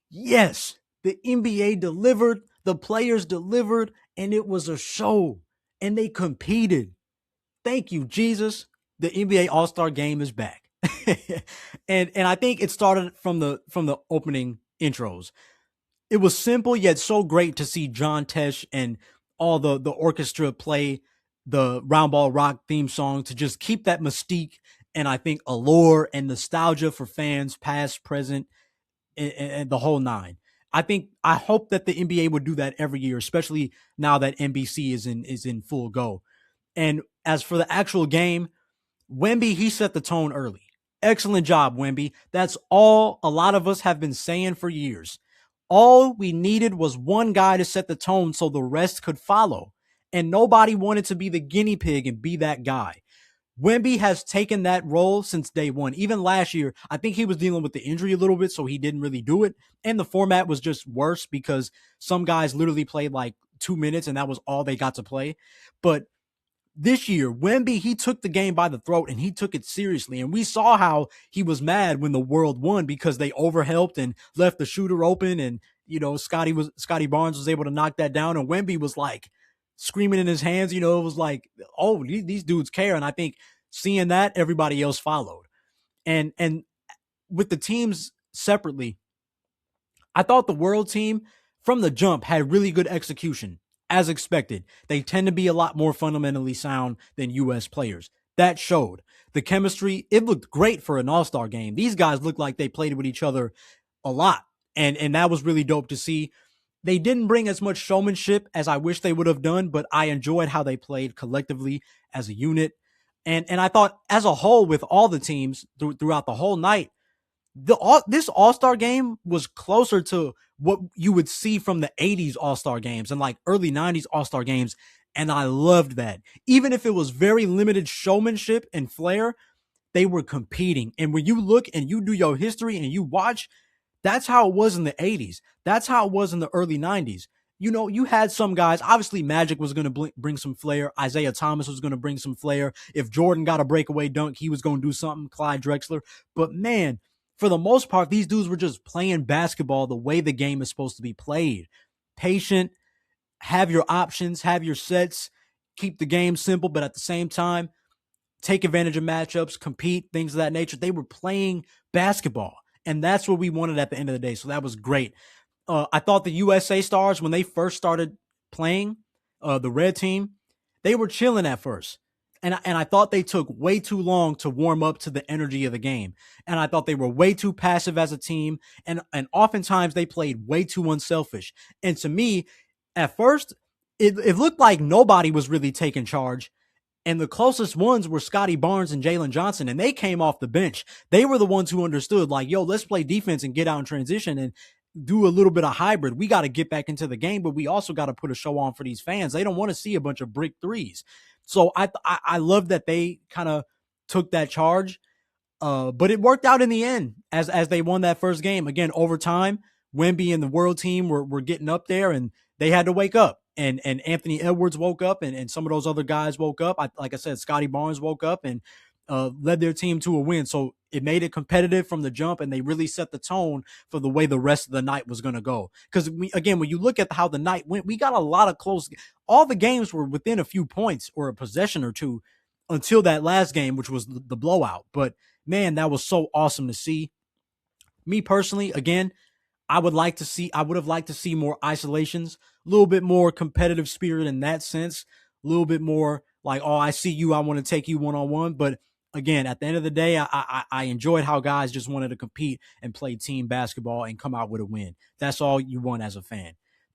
yes, the NBA delivered, the players delivered, and it was a show. And they competed. Thank you, Jesus. The NBA All-Star game is back. and I think it started from the opening intros. It was simple yet so great to see John Tesh and all the orchestra play the Round Ball Rock theme song to just keep that mystique and I think allure and nostalgia for fans past, present, and the whole nine. I hope that the NBA would do that every year, especially now that NBC is in full go. And as for the actual game, Wemby, he set the tone early. Excellent job, Wemby. That's all a lot of us have been saying for years. All we needed was one guy to set the tone so the rest could follow. And nobody wanted to be the guinea pig and be that guy. Wemby has taken that role since day one. Even last year, I think he was dealing with the injury a little bit, so he didn't really do it. And the format was just worse because some guys literally played like 2 minutes and that was all they got to play. But this year, Wemby, he took the game by the throat and he took it seriously. And we saw how he was mad when the world won because they overhelped and left the shooter open. And, you know, Scotty Barnes was able to knock that down. And Wemby was like screaming in his hands. You know, it was like, oh, these dudes care. And I think seeing that, everybody else followed. And with the teams separately, I thought the world team from the jump had really good execution. As expected, they tend to be a lot more fundamentally sound than U.S. players. That showed. The chemistry, it looked great for an all-star game. These guys looked like they played with each other a lot, and that was really dope to see. They didn't bring as much showmanship as I wish they would have done, but I enjoyed how they played collectively as a unit. And I thought as a whole with all the teams throughout the whole night, this All-Star game was closer to what you would see from the 80s All-Star games and like early 90s All-Star games. And I loved that. Even if it was very limited showmanship and flair, they were competing. And when you look and you do your history and you watch, that's how it was in the 80s. That's how it was in the early 90s. You know, you had some guys, obviously Magic was going to bring some flair. Isaiah Thomas was going to bring some flair. If Jordan got a breakaway dunk, he was going to do something. Clyde Drexler. But man, for the most part, these dudes were just playing basketball the way the game is supposed to be played. Patient, have your options, have your sets, keep the game simple, but at the same time, take advantage of matchups, compete, things of that nature. They were playing basketball, and that's what we wanted at the end of the day, so that was great. I thought the USA Stars, when they first started playing, the red team, they were chilling at first. And I thought they took way too long to warm up to the energy of the game. And I thought they were way too passive as a team. And oftentimes they played way too unselfish. And to me, at first, it looked like nobody was really taking charge. And the closest ones were Scotty Barnes and Jalen Johnson. And they came off the bench. They were the ones who understood, like, yo, let's play defense and get out in transition and do a little bit of hybrid. We got to get back into the game, but we also got to put a show on for these fans. They don't want to see a bunch of brick threes. So I love that they kind of took that charge. But it worked out in the end as they won that first game. Again, overtime, Wemby and the world team were getting up there, and they had to wake up. And Anthony Edwards woke up, and some of those other guys woke up. Like I said, Scotty Barnes woke up and led their team to a win. So it made it competitive from the jump, and they really set the tone for the way the rest of the night was going to go. Because, again, when you look at how the night went, we got a lot of close. All the games were within a few points or a possession or two until that last game, which was the blowout. But man, that was so awesome to see. Me personally, again, I would have liked to see more isolations, a little bit more competitive spirit in that sense, a little bit more like, oh, I see you, I want to take you one-on-one. But again, at the end of the day, I enjoyed how guys just wanted to compete and play team basketball and come out with a win. That's all you want as a fan.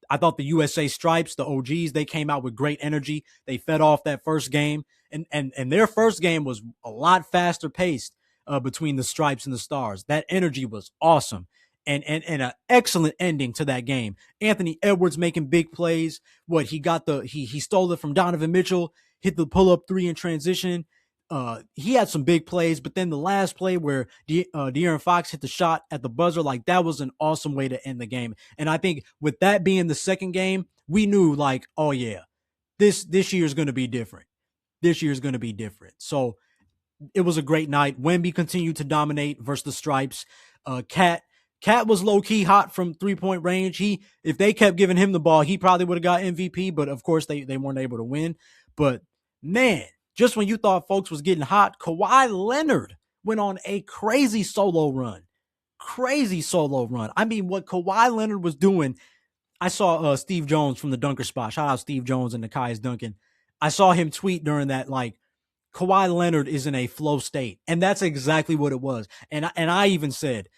I thought the USA Stripes, the OGs, they came out with great energy. They fed off that first game, and their first game was a lot faster paced between the Stripes and the Stars. That energy was awesome. And an excellent ending to that game. Anthony Edwards making big plays. He stole it from Donovan Mitchell, hit the pull-up three in transition. He had some big plays, but then the last play where De'Aaron Fox hit the shot at the buzzer, like that was an awesome way to end the game. And I think with that being the second game, we knew like, oh yeah, this year is going to be different. This year is going to be different. So it was a great night. Wemby continued to dominate versus the Stripes. Cat was low-key hot from three-point range. If they kept giving him the ball, he probably would have got MVP, but of course they weren't able to win. But man, just when you thought folks was getting hot, Kawhi Leonard went on a crazy solo run. I mean, what Kawhi Leonard was doing, I saw Steve Jones from the Dunker Spot. Shout out Steve Jones and Nekias Duncan. I saw him tweet during that, like, Kawhi Leonard is in a flow state. And that's exactly what it was. And I even said,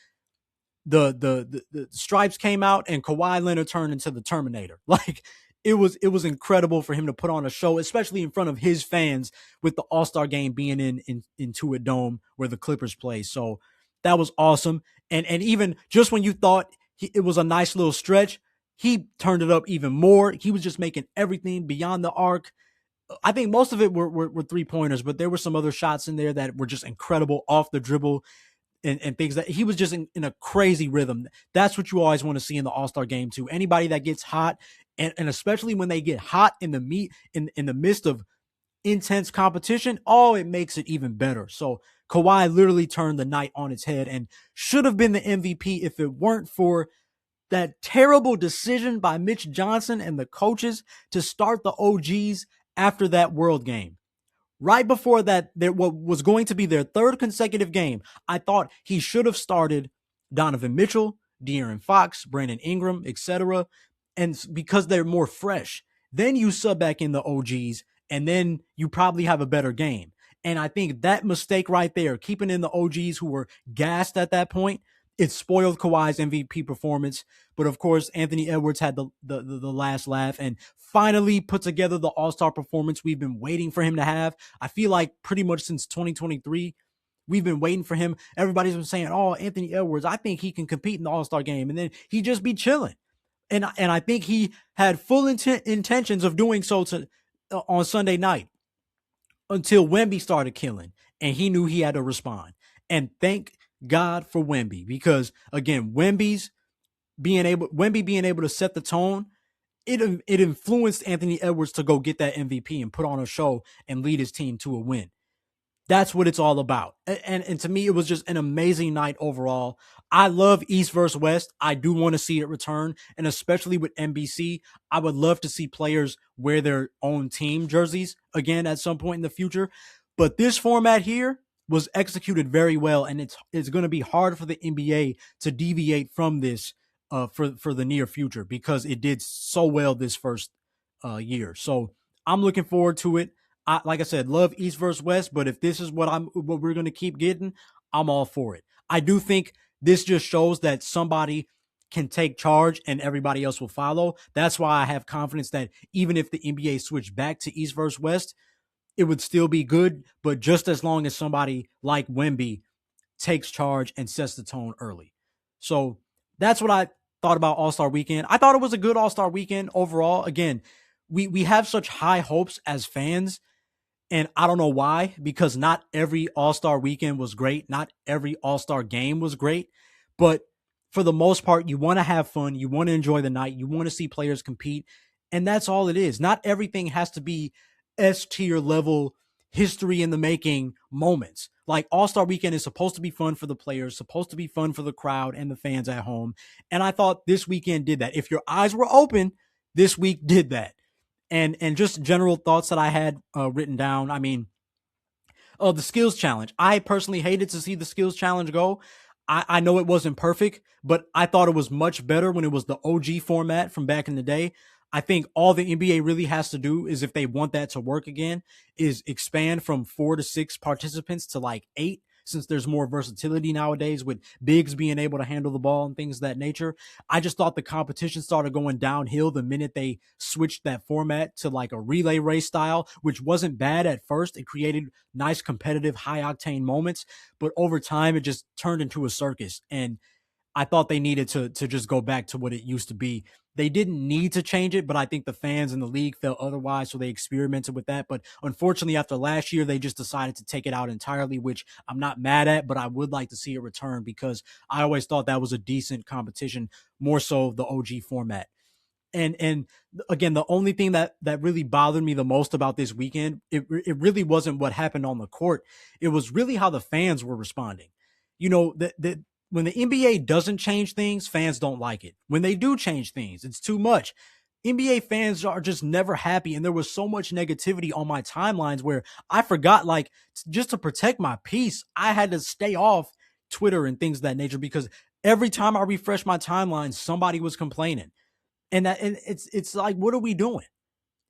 the Stripes came out and Kawhi Leonard turned into the Terminator. Like it was incredible for him to put on a show, especially in front of his fans with the All-Star game being in Intuit Dome where the Clippers play. So that was awesome. And even just when you thought it was a nice little stretch, he turned it up even more. He was just making everything beyond the arc. I think most of it were three-pointers, but there were some other shots in there that were just incredible off the dribble. And things that he was just in a crazy rhythm. That's what you always want to see in the All-Star game too. Anybody that gets hot, and especially when they get hot in the midst of intense competition, it makes it even better. So Kawhi literally turned the night on its head and should have been the MVP if it weren't for that terrible decision by Mitch Johnson and the coaches to start the OGs after that World game. Right before that, what was going to be their third consecutive game, I thought he should have started Donovan Mitchell, De'Aaron Fox, Brandon Ingram, etc. And because they're more fresh, then you sub back in the OGs, and then you probably have a better game. And I think that mistake right there, keeping in the OGs who were gassed at that point, it spoiled Kawhi's MVP performance. But of course, Anthony Edwards had the last laugh and finally put together the All-Star performance we've been waiting for him to have. I feel like pretty much since 2023, we've been waiting for him. Everybody's been saying, oh, Anthony Edwards, I think he can compete in the All-Star game. And then he just be chilling. And I think he had full intentions of doing so on Sunday night until Wemby started killing. And he knew he had to respond. And thank God for Wemby, because again, Wemby being able to set the tone, it influenced Anthony Edwards to go get that MVP and put on a show and lead his team to a win. That's what it's all about. And to me, it was just an amazing night overall. I love East versus West. I do want to see it return. And especially with NBC, I would love to see players wear their own team jerseys again at some point in the future. But this format here was executed very well. And it's going to be hard for the NBA to deviate from this for the near future, because it did so well this first year. So I'm looking forward to it. Like I said, love East versus West, but if this is what we're going to keep getting, I'm all for it. I do think this just shows that somebody can take charge and everybody else will follow. That's why I have confidence that even if the NBA switched back to East versus West, it would still be good, but just as long as somebody like Wemby takes charge and sets the tone early. So that's what I thought about All-Star Weekend. I thought it was a good All-Star Weekend overall. Again, we have such high hopes as fans, And I don't know why, because not every All-Star weekend was great. Not every All-Star game was great. But for the most part, you want to have fun. You want to enjoy the night. You want to see players compete. And that's all it is. Not everything has to be S tier level history in the making moments. Like All-Star weekend is supposed to be fun for the players, supposed to be fun for the crowd and the fans at home. And I thought this weekend did that. If your eyes were open, this week did that. And just general thoughts that I had written down. I mean, the skills challenge. I personally hated to see the skills challenge go. I know it wasn't perfect, but I thought it was much better when it was the OG format from back in the day. I think all the NBA really has to do is, if they want that to work again, is expand from 4 to 6 participants to like 8, since there's more versatility nowadays with bigs being able to handle the ball and things of that nature. I just thought the competition started going downhill the minute they switched that format to like a relay race style, which wasn't bad at first. It created nice, competitive, high octane moments, but over time it just turned into a circus. And I thought they needed to just go back to what it used to be. They didn't need to change it, but I think the fans in the league felt otherwise, so they experimented with that. But unfortunately, after last year, they just decided to take it out entirely, which I'm not mad at, but I would like to see it return, because I always thought that was a decent competition, more so the OG format. And again, the only thing that really bothered me the most about this weekend, it really wasn't what happened on the court. It was really how the fans were responding. You know, that when the NBA doesn't change things, fans don't like it. When they do change things, it's too much. NBA fans are just never happy, and there was so much negativity on my timelines where I forgot, like, just to protect my peace, I had to stay off Twitter and things of that nature, because every time I refresh my timeline, somebody was complaining. And it's like, what are we doing?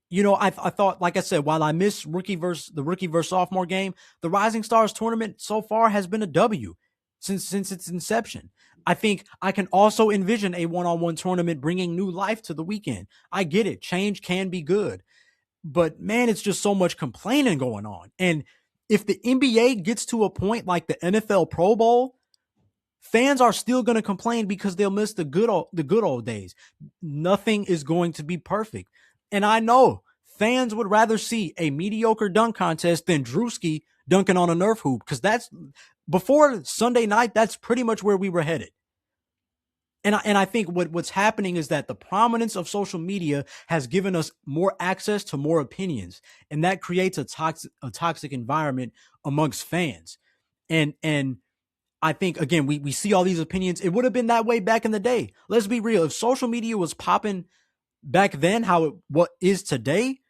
You know, I thought, like I said, while I miss the rookie versus sophomore game, the Rising Stars tournament so far has been a W since its inception. I think I can also envision a one-on-one tournament bringing new life to the weekend. I get it. Change can be good, but man, it's just so much complaining going on. And if the NBA gets to a point like the NFL Pro Bowl, fans are still going to complain because they'll miss the good old days. Nothing is going to be perfect. And I know fans would rather see a mediocre dunk contest than Drewski dunking on a Nerf hoop, because that's, before Sunday night, that's pretty much where we were headed. And I think what's happening is that the prominence of social media has given us more access to more opinions, and that creates a toxic environment amongst fans. And I think, again, we see all these opinions. It would have been that way back in the day. Let's be real. If social media was popping back then what is today,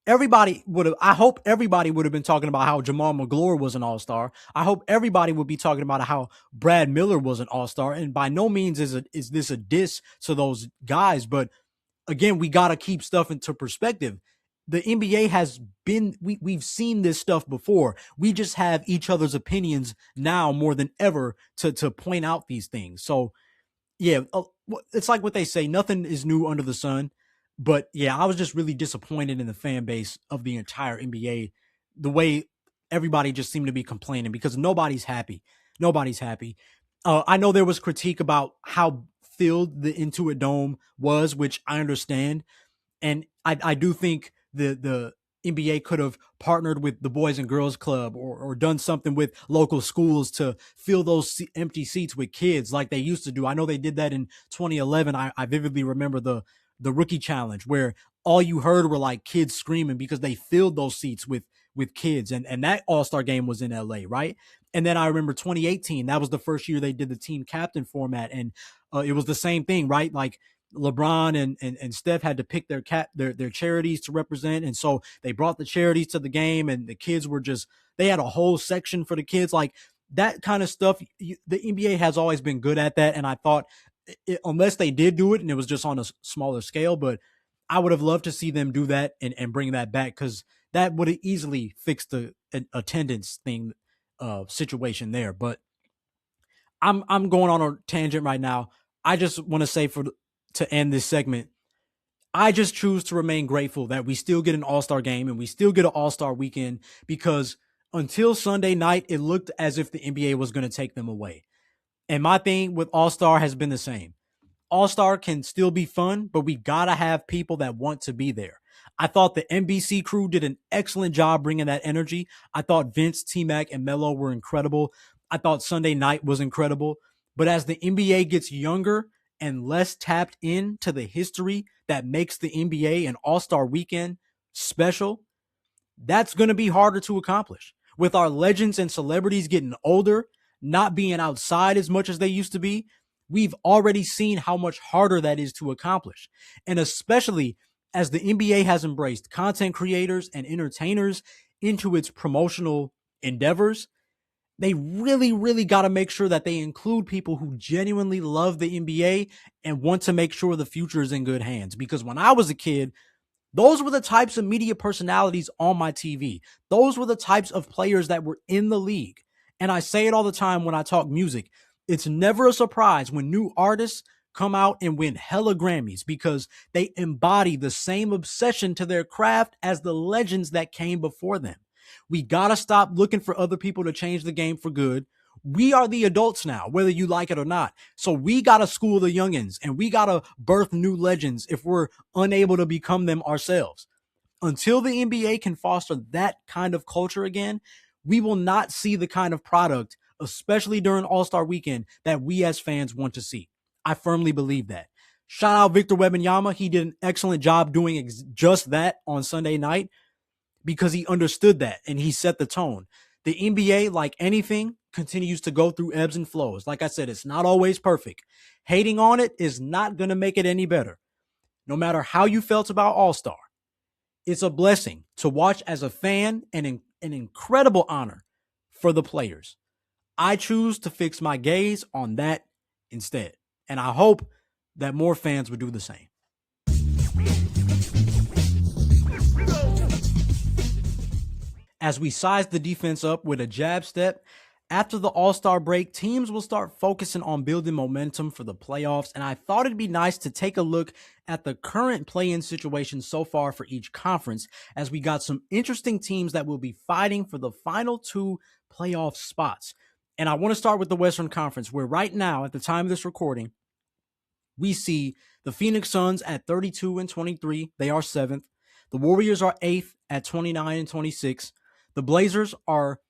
I hope everybody would have been talking about how Jamal McGlure was an all-star. I hope everybody would be talking about how Brad Miller was an all-star. And by no means is this a diss to those guys. But again, we got to keep stuff into perspective. The NBA has been, we've seen this stuff before. We just have each other's opinions now more than ever to point out these things. So yeah, it's like what they say, nothing is new under the sun. But yeah, I was just really disappointed in the fan base of the entire NBA, the way everybody just seemed to be complaining, because nobody's happy. Nobody's happy. I know there was critique about how filled the Intuit Dome was, which I understand. And I do think the NBA could have partnered with the Boys and Girls Club, or done something with local schools to fill those empty seats with kids like they used to do. I know they did that in 2011. I vividly remember the rookie challenge, where all you heard were like kids screaming because they filled those seats with kids. And that All-Star game was in LA, right? And then I remember 2018, that was the first year they did the team captain format. And it was the same thing, right? Like LeBron and Steph had to pick their charities to represent. And so they brought the charities to the game, and the kids were they had a whole section for the kids, like that kind of stuff. The NBA has always been good at that. And I thought, unless they did do it and it was just on a smaller scale, but I would have loved to see them do that and bring that back, because that would have easily fixed the attendance thing situation there. But I'm going on a tangent right now. I just want to say, to end this segment, I just choose to remain grateful that we still get an All-Star game and we still get an All-Star weekend, because until Sunday night, it looked as if the NBA was going to take them away. And my thing with All-Star has been the same. All-Star can still be fun, but we got to have people that want to be there. I thought the NBC crew did an excellent job bringing that energy. I thought Vince, T-Mac, and Melo were incredible. I thought Sunday night was incredible. But as the NBA gets younger and less tapped into the history that makes the NBA and All-Star Weekend special, that's going to be harder to accomplish. With our legends and celebrities getting older, not being outside as much as they used to be, we've already seen how much harder that is to accomplish. And especially as the NBA has embraced content creators and entertainers into its promotional endeavors, they really, really got to make sure that they include people who genuinely love the NBA and want to make sure the future is in good hands. Because when I was a kid, those were the types of media personalities on my TV. Those were the types of players that were in the league. And I say it all the time when I talk music. It's never a surprise when new artists come out and win hella Grammys because they embody the same obsession to their craft as the legends that came before them. We gotta stop looking for other people to change the game for good. We are the adults now, whether you like it or not. So we gotta school the youngins and we gotta birth new legends if we're unable to become them ourselves. Until the NBA can foster that kind of culture again, we will not see the kind of product, especially during All-Star Weekend, that we as fans want to see. I firmly believe that. Shout out Victor Wembanyama. He did an excellent job doing just that on Sunday night because he understood that and he set the tone. The NBA, like anything, continues to go through ebbs and flows. Like I said, it's not always perfect. Hating on it is not going to make it any better. No matter how you felt about All-Star, it's a blessing to watch as a fan and an incredible honor for the players. I choose to fix my gaze on that instead. And I hope that more fans would do the same. As we size the defense up with a jab step, after the All-Star break, teams will start focusing on building momentum for the playoffs, and I thought it'd be nice to take a look at the current play-in situation so far for each conference, as we got some interesting teams that will be fighting for the final two playoff spots. And I want to start with the Western Conference, where right now, at the time of this recording, we see the Phoenix Suns at 32-23. They are 7th. The Warriors are 8th at 29-26. The Blazers are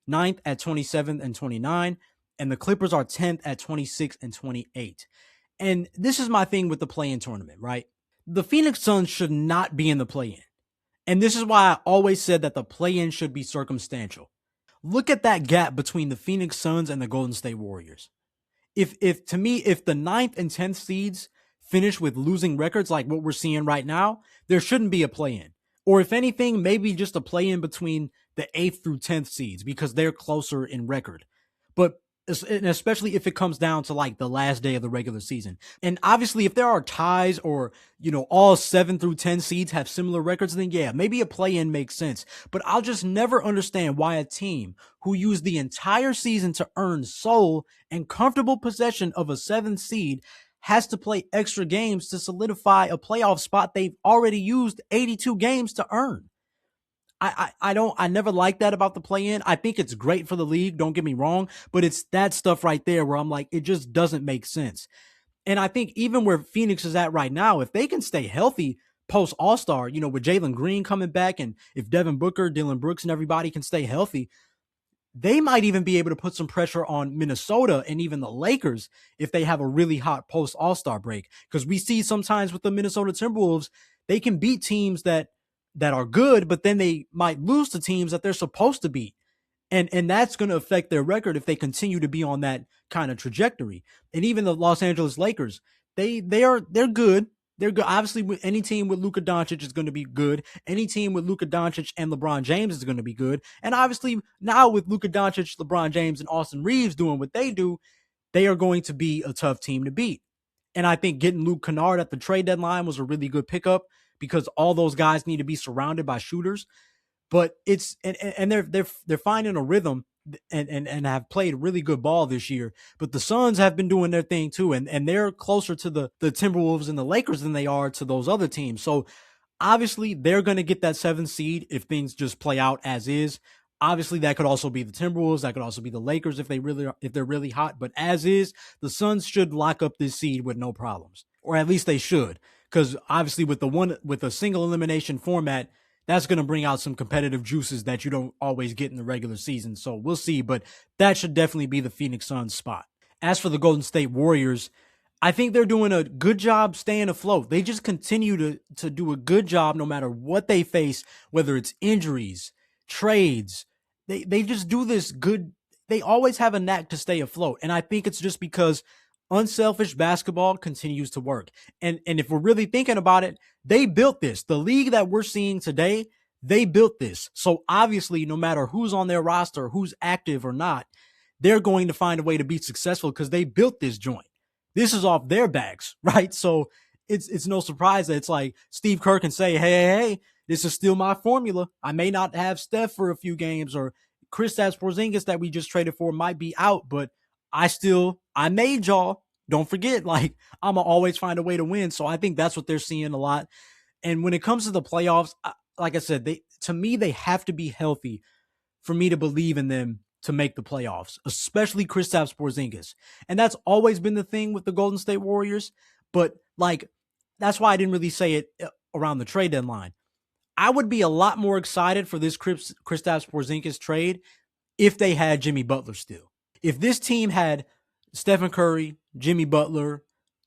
9th at 27-29, and the Clippers are 10th at 26-28. And this is my thing with the play-in tournament, right? The Phoenix Suns should not be in the play-in. And this is why I always said that the play-in should be circumstantial. Look at that gap between the Phoenix Suns and the Golden State Warriors. If the 9th and 10th seeds finish with losing records like what we're seeing right now, there shouldn't be a play-in. Or if anything, maybe just a play-in between the 8th through 10th seeds because they're closer in record. But especially if it comes down to like the last day of the regular season. And obviously if there are ties or, all 7 through 10 seeds have similar records, then yeah, maybe a play-in makes sense. But I'll just never understand why a team who used the entire season to earn sole and comfortable possession of a 7th seed has to play extra games to solidify a playoff spot they've already used 82 games to earn. I never liked that about the play-in. I think it's great for the league, don't get me wrong, but it's that stuff right there where I'm like, it just doesn't make sense. And I think even where Phoenix is at right now, if they can stay healthy post All-Star, with Jalen Green coming back, and if Devin Booker, Dillon Brooks, and everybody can stay healthy, they might even be able to put some pressure on Minnesota and even the Lakers if they have a really hot post All-Star break. Because we see sometimes with the Minnesota Timberwolves, they can beat teams that are good, but then they might lose to teams that they're supposed to beat. And that's going to affect their record if they continue to be on that kind of trajectory. And even the Los Angeles Lakers, they're good. They're good. Obviously, any team with Luka Doncic is going to be good. Any team with Luka Doncic and LeBron James is going to be good. And obviously, now with Luka Doncic, LeBron James, and Austin Reeves doing what they do, they are going to be a tough team to beat. And I think getting Luke Kennard at the trade deadline was a really good pickup because all those guys need to be surrounded by shooters. But it's and they're finding a rhythm and have played really good ball this year. But the Suns have been doing their thing too, and they're closer to the Timberwolves and the Lakers than they are to those other teams. So obviously they're going to get that 7th seed if things just play out as is. Obviously that could also be the Timberwolves, that could also be the Lakers if they're really hot. But as is, the Suns should lock up this seed with no problems, or at least they should. because obviously with a single elimination format, that's going to bring out some competitive juices that you don't always get in the regular season. So we'll see, but that should definitely be the Phoenix Suns spot. As for the Golden State Warriors, I think they're doing a good job staying afloat. They just continue to do a good job no matter what they face, whether it's injuries, trades. They just do this good. They always have a knack to stay afloat. And I think it's just because unselfish basketball continues to work. And if we're really thinking about it, they built this. The league that we're seeing today, they built this. So obviously, no matter who's on their roster, who's active or not, they're going to find a way to be successful because they built this joint. This is off their backs, right? So it's no surprise that it's like Steve Kerr can say, hey, this is still my formula. I may not have Steph for a few games, or Kristaps Porzingis that we just traded for might be out, but I made y'all. Don't forget, like, I'm going to always find a way to win. So I think that's what they're seeing a lot. And when it comes to the playoffs, like I said, to me, they have to be healthy for me to believe in them to make the playoffs, especially Kristaps Porzingis. And that's always been the thing with the Golden State Warriors. But like, that's why I didn't really say it around the trade deadline. I would be a lot more excited for this Kristaps Porzingis trade if they had Jimmy Butler still. If this team had Stephen Curry, Jimmy Butler,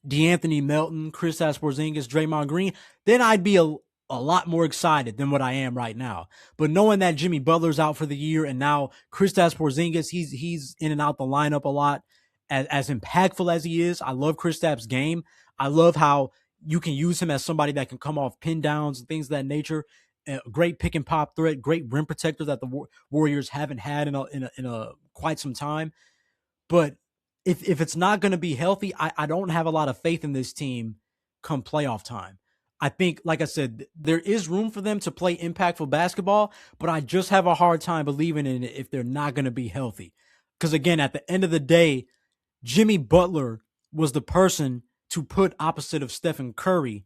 DeAnthony Melton, Kristaps Porzingis, Draymond Green, then I'd be a lot more excited than what I am right now. But knowing that Jimmy Butler's out for the year and now Kristaps Porzingis, he's in and out the lineup a lot, as impactful as he is. I love Kristaps' game. I love how you can use him as somebody that can come off pin downs and things of that nature. Great pick and pop threat, great rim protector that the Warriors haven't had in a quite some time. But if it's not going to be healthy, I don't have a lot of faith in this team come playoff time. I think, like I said, there is room for them to play impactful basketball, but I just have a hard time believing in it if they're not going to be healthy. Because again, at the end of the day, Jimmy Butler was the person to put opposite of Stephen Curry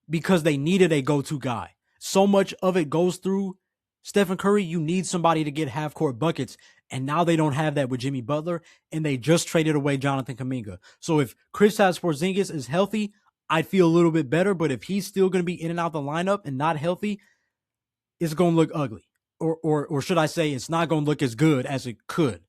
because they needed a go-to guy. So much of it goes through Stephen Curry. You need somebody to get half-court buckets, and now they don't have that with Jimmy Butler, and they just traded away Jonathan Kuminga. So if Kristaps Porzingis is healthy, I'd feel a little bit better, but if he's still going to be in and out the lineup and not healthy, it's going to look ugly. Or should I say it's not going to look as good as it could.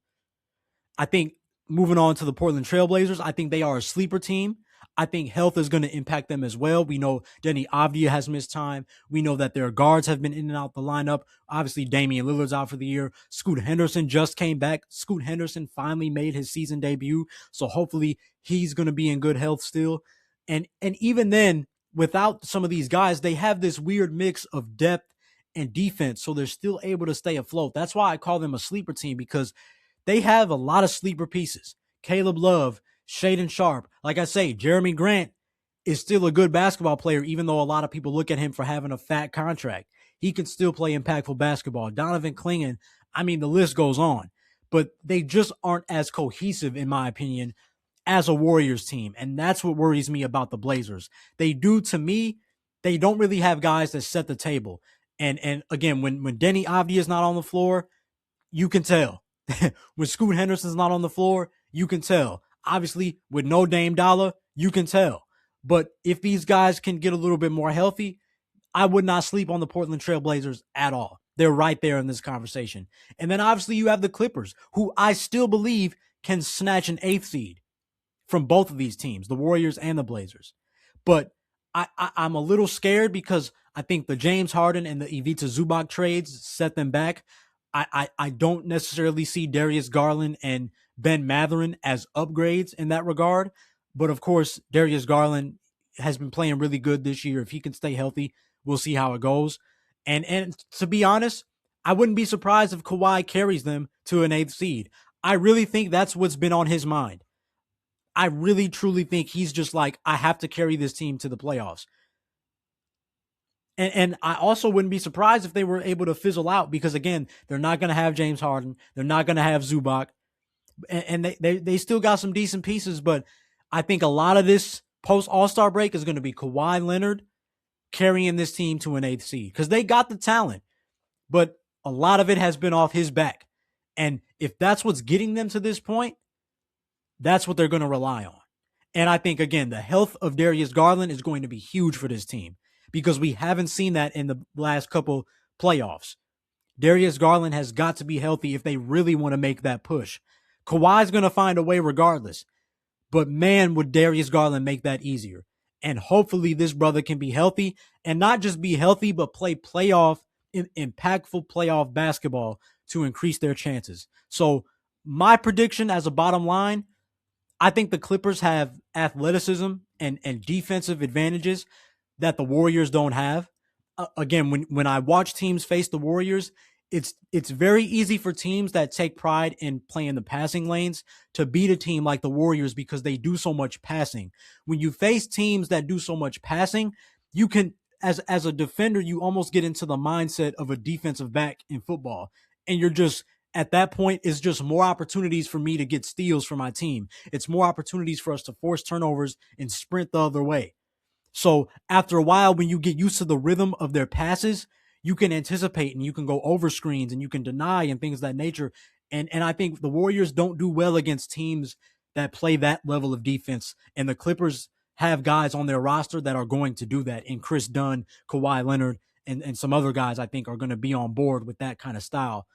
I think moving on to the Portland Trailblazers, I think they are a sleeper team. I think health is going to impact them as well. We know Denny Avdia has missed time. We know that their guards have been in and out the lineup. Obviously, Damian Lillard's out for the year. Scoot Henderson just came back. Scoot Henderson finally made his season debut. So hopefully he's going to be in good health still. And even then, without some of these guys, they have this weird mix of depth and defense. So they're still able to stay afloat. That's why I call them a sleeper team, because they have a lot of sleeper pieces. Caleb Love, Shaedon Sharpe. Like I say, Jeremy Grant is still a good basketball player, even though a lot of people look at him for having a fat contract. He can still play impactful basketball. Donovan Clingan, I mean, the list goes on. But they just aren't as cohesive, in my opinion, as a Warriors team. And that's what worries me about the Blazers. They don't really have guys that set the table. And again, when Denny Avdia is not on the floor, you can tell. When Scoot Henderson's not on the floor, you can tell. Obviously, with no Dame Dollar, you can tell. But if these guys can get a little bit more healthy, I would not sleep on the Portland Trailblazers at all. They're right there in this conversation. And then obviously you have the Clippers, who I still believe can snatch an 8th seed from both of these teams, the Warriors and the Blazers. But I'm a little scared because I think the James Harden and the Ivica Zubac trades set them back. I don't necessarily see Darius Garland and Ben Mathurin as upgrades in that regard. But of course, Darius Garland has been playing really good this year. If he can stay healthy, we'll see how it goes. And to be honest, I wouldn't be surprised if Kawhi carries them to an 8th seed. I really think that's what's been on his mind. I really, truly think he's just like, I have to carry this team to the playoffs. And I also wouldn't be surprised if they were able to fizzle out, because, again, they're not going to have James Harden. They're not going to have Zubac. And they still got some decent pieces, but I think a lot of this post-All-Star break is going to be Kawhi Leonard carrying this team to an 8th seed, because they got the talent, but a lot of it has been off his back. And if that's what's getting them to this point, that's what they're going to rely on. And I think, again, the health of Darius Garland is going to be huge for this team because we haven't seen that in the last couple playoffs. Darius Garland has got to be healthy if they really want to make that push. Kawhi's going to find a way regardless. But man, would Darius Garland make that easier. And hopefully this brother can be healthy and not just be healthy, but play impactful playoff basketball to increase their chances. So my prediction as a bottom line, I think the Clippers have athleticism and defensive advantages that the Warriors don't have. Again, when I watch teams face the Warriors, it's very easy for teams that take pride in playing the passing lanes to beat a team like the Warriors because they do so much passing. When you face teams that do so much passing, you can, as a defender, you almost get into the mindset of a defensive back in football. And you're just, at that point, it's just more opportunities for me to get steals for my team. It's more opportunities for us to force turnovers and sprint the other way. So after a while, when you get used to the rhythm of their passes, you can anticipate and you can go over screens and you can deny and things of that nature. And I think the Warriors don't do well against teams that play that level of defense. And the Clippers have guys on their roster that are going to do that. And Chris Dunn, Kawhi Leonard, and some other guys I think are going to be on board with that kind of style.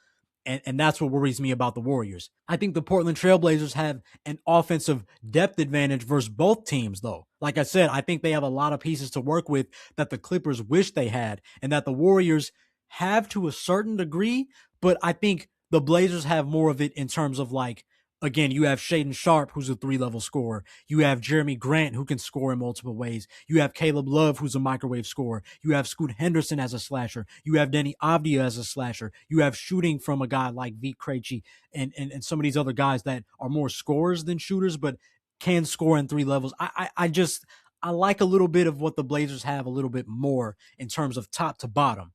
And that's what worries me about the Warriors. I think the Portland Trailblazers have an offensive depth advantage versus both teams, though. Like I said, I think they have a lot of pieces to work with that the Clippers wish they had, and that the Warriors have to a certain degree, but I think the Blazers have more of it in terms of, like, again, you have Shaedon Sharpe, who's a 3-level scorer. You have Jeremy Grant, who can score in multiple ways. You have Caleb Love, who's a microwave scorer. You have Scoot Henderson as a slasher. You have Denny Avdia as a slasher. You have shooting from a guy like Vit Krejci and some of these other guys that are more scorers than shooters, but can score in 3 levels. I like a little bit of what the Blazers have a little bit more in terms of top to bottom.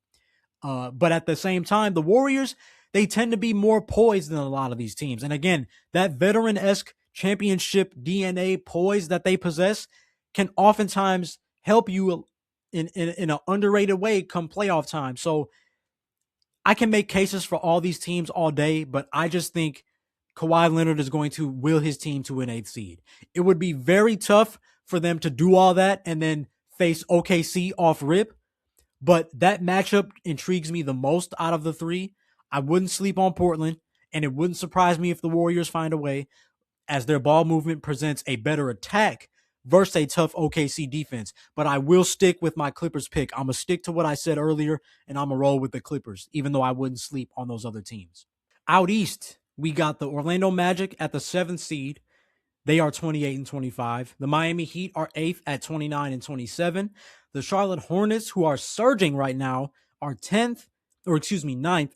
But at the same time, the Warriors, they tend to be more poised than a lot of these teams. And again, that veteran-esque championship DNA poise that they possess can oftentimes help you in an underrated way come playoff time. So I can make cases for all these teams all day, but I just think Kawhi Leonard is going to will his team to an 8th seed. It would be very tough for them to do all that and then face OKC off rip. But that matchup intrigues me the most out of the 3. I wouldn't sleep on Portland, and it wouldn't surprise me if the Warriors find a way, as their ball movement presents a better attack versus a tough OKC defense. But I will stick with my Clippers pick. I'm going to stick to what I said earlier, and I'm going to roll with the Clippers, even though I wouldn't sleep on those other teams. Out east, we got the Orlando Magic at the 7th seed. They are 28-25. The Miami Heat are 8th at 29-27. The Charlotte Hornets, who are surging right now, are 9th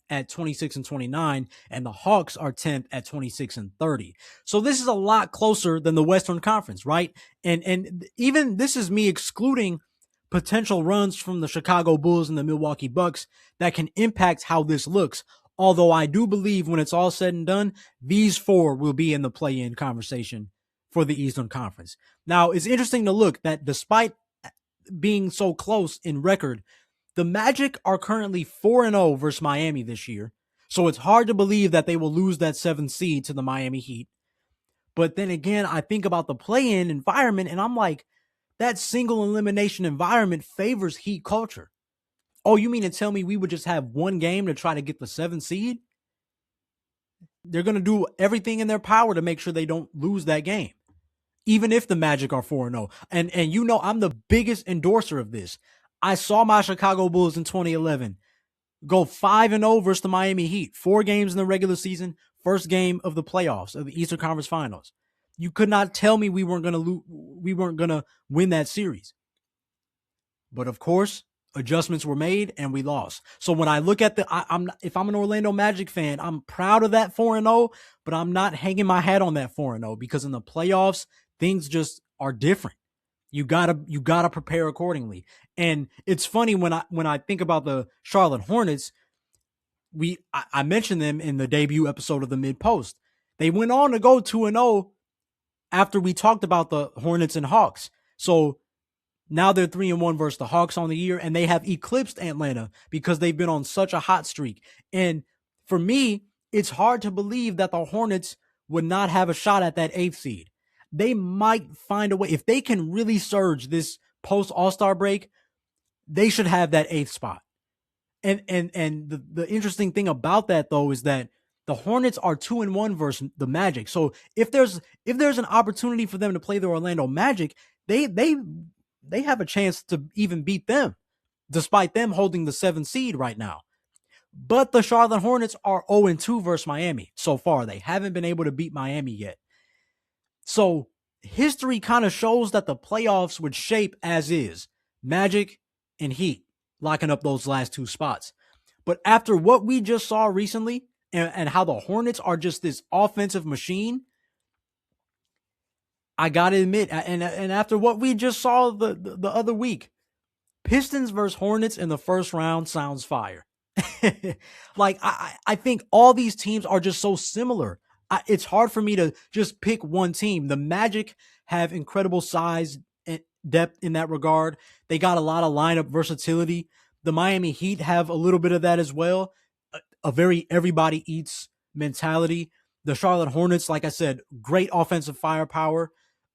at 26-29, and the Hawks are 10th at 26-30. So this is a lot closer than the Western Conference, right? And even this is me excluding potential runs from the Chicago Bulls and the Milwaukee Bucks that can impact how this looks. Although I do believe when it's all said and done, these 4 will be in the play-in conversation for the Eastern Conference. Now, it's interesting to look that despite being so close in record, the Magic are currently 4-0 versus Miami this year. So it's hard to believe that they will lose that 7th seed to the Miami Heat. But then again, I think about the play-in environment, and I'm like, that single elimination environment favors Heat culture. Oh, you mean to tell me we would just have one game to try to get the 7th seed? They're going to do everything in their power to make sure they don't lose that game, even if the Magic are 4-0. And you know, I'm the biggest endorser of this. I saw my Chicago Bulls in 2011 go 5-0 versus the Miami Heat. 4 games in the regular season, first game of the playoffs of the Eastern Conference Finals. You could not tell me we weren't going to win that series. But of course, adjustments were made and we lost. So when I look at if I'm an Orlando Magic fan, I'm proud of that 4-0, but I'm not hanging my hat on that 4-0 because in the playoffs, things just are different. You gotta prepare accordingly. And it's funny when I think about the Charlotte Hornets, I mentioned them in the debut episode of the Mid Post. They went on to go 2-0 after we talked about the Hornets and Hawks. So now they're 3-1 versus the Hawks on the year, and they have eclipsed Atlanta because they've been on such a hot streak. And for me, it's hard to believe that the Hornets would not have a shot at that 8th seed. they might find a way. If they can really surge this post All-Star break, they should have that 8th spot. And the interesting thing about that though is that the Hornets are 2-1 versus the Magic. So if there's an opportunity for them to play the Orlando Magic, they have a chance to even beat them, despite them holding the 7th seed right now. But the Charlotte Hornets are 0-2 versus Miami so far. They haven't been able to beat Miami yet. So history kind of shows that the playoffs would shape as is. Magic and Heat locking up those last 2 spots. But after what we just saw recently and how the Hornets are just this offensive machine, I got to admit, and after what we just saw the other week, Pistons versus Hornets in the first round sounds fire. Like, I think all these teams are just so similar. It's hard for me to just pick one team. The Magic have incredible size and depth in that regard. They got a lot of lineup versatility. The Miami Heat have a little bit of that as well. A very everybody eats mentality. The Charlotte Hornets, like I said, great offensive firepower.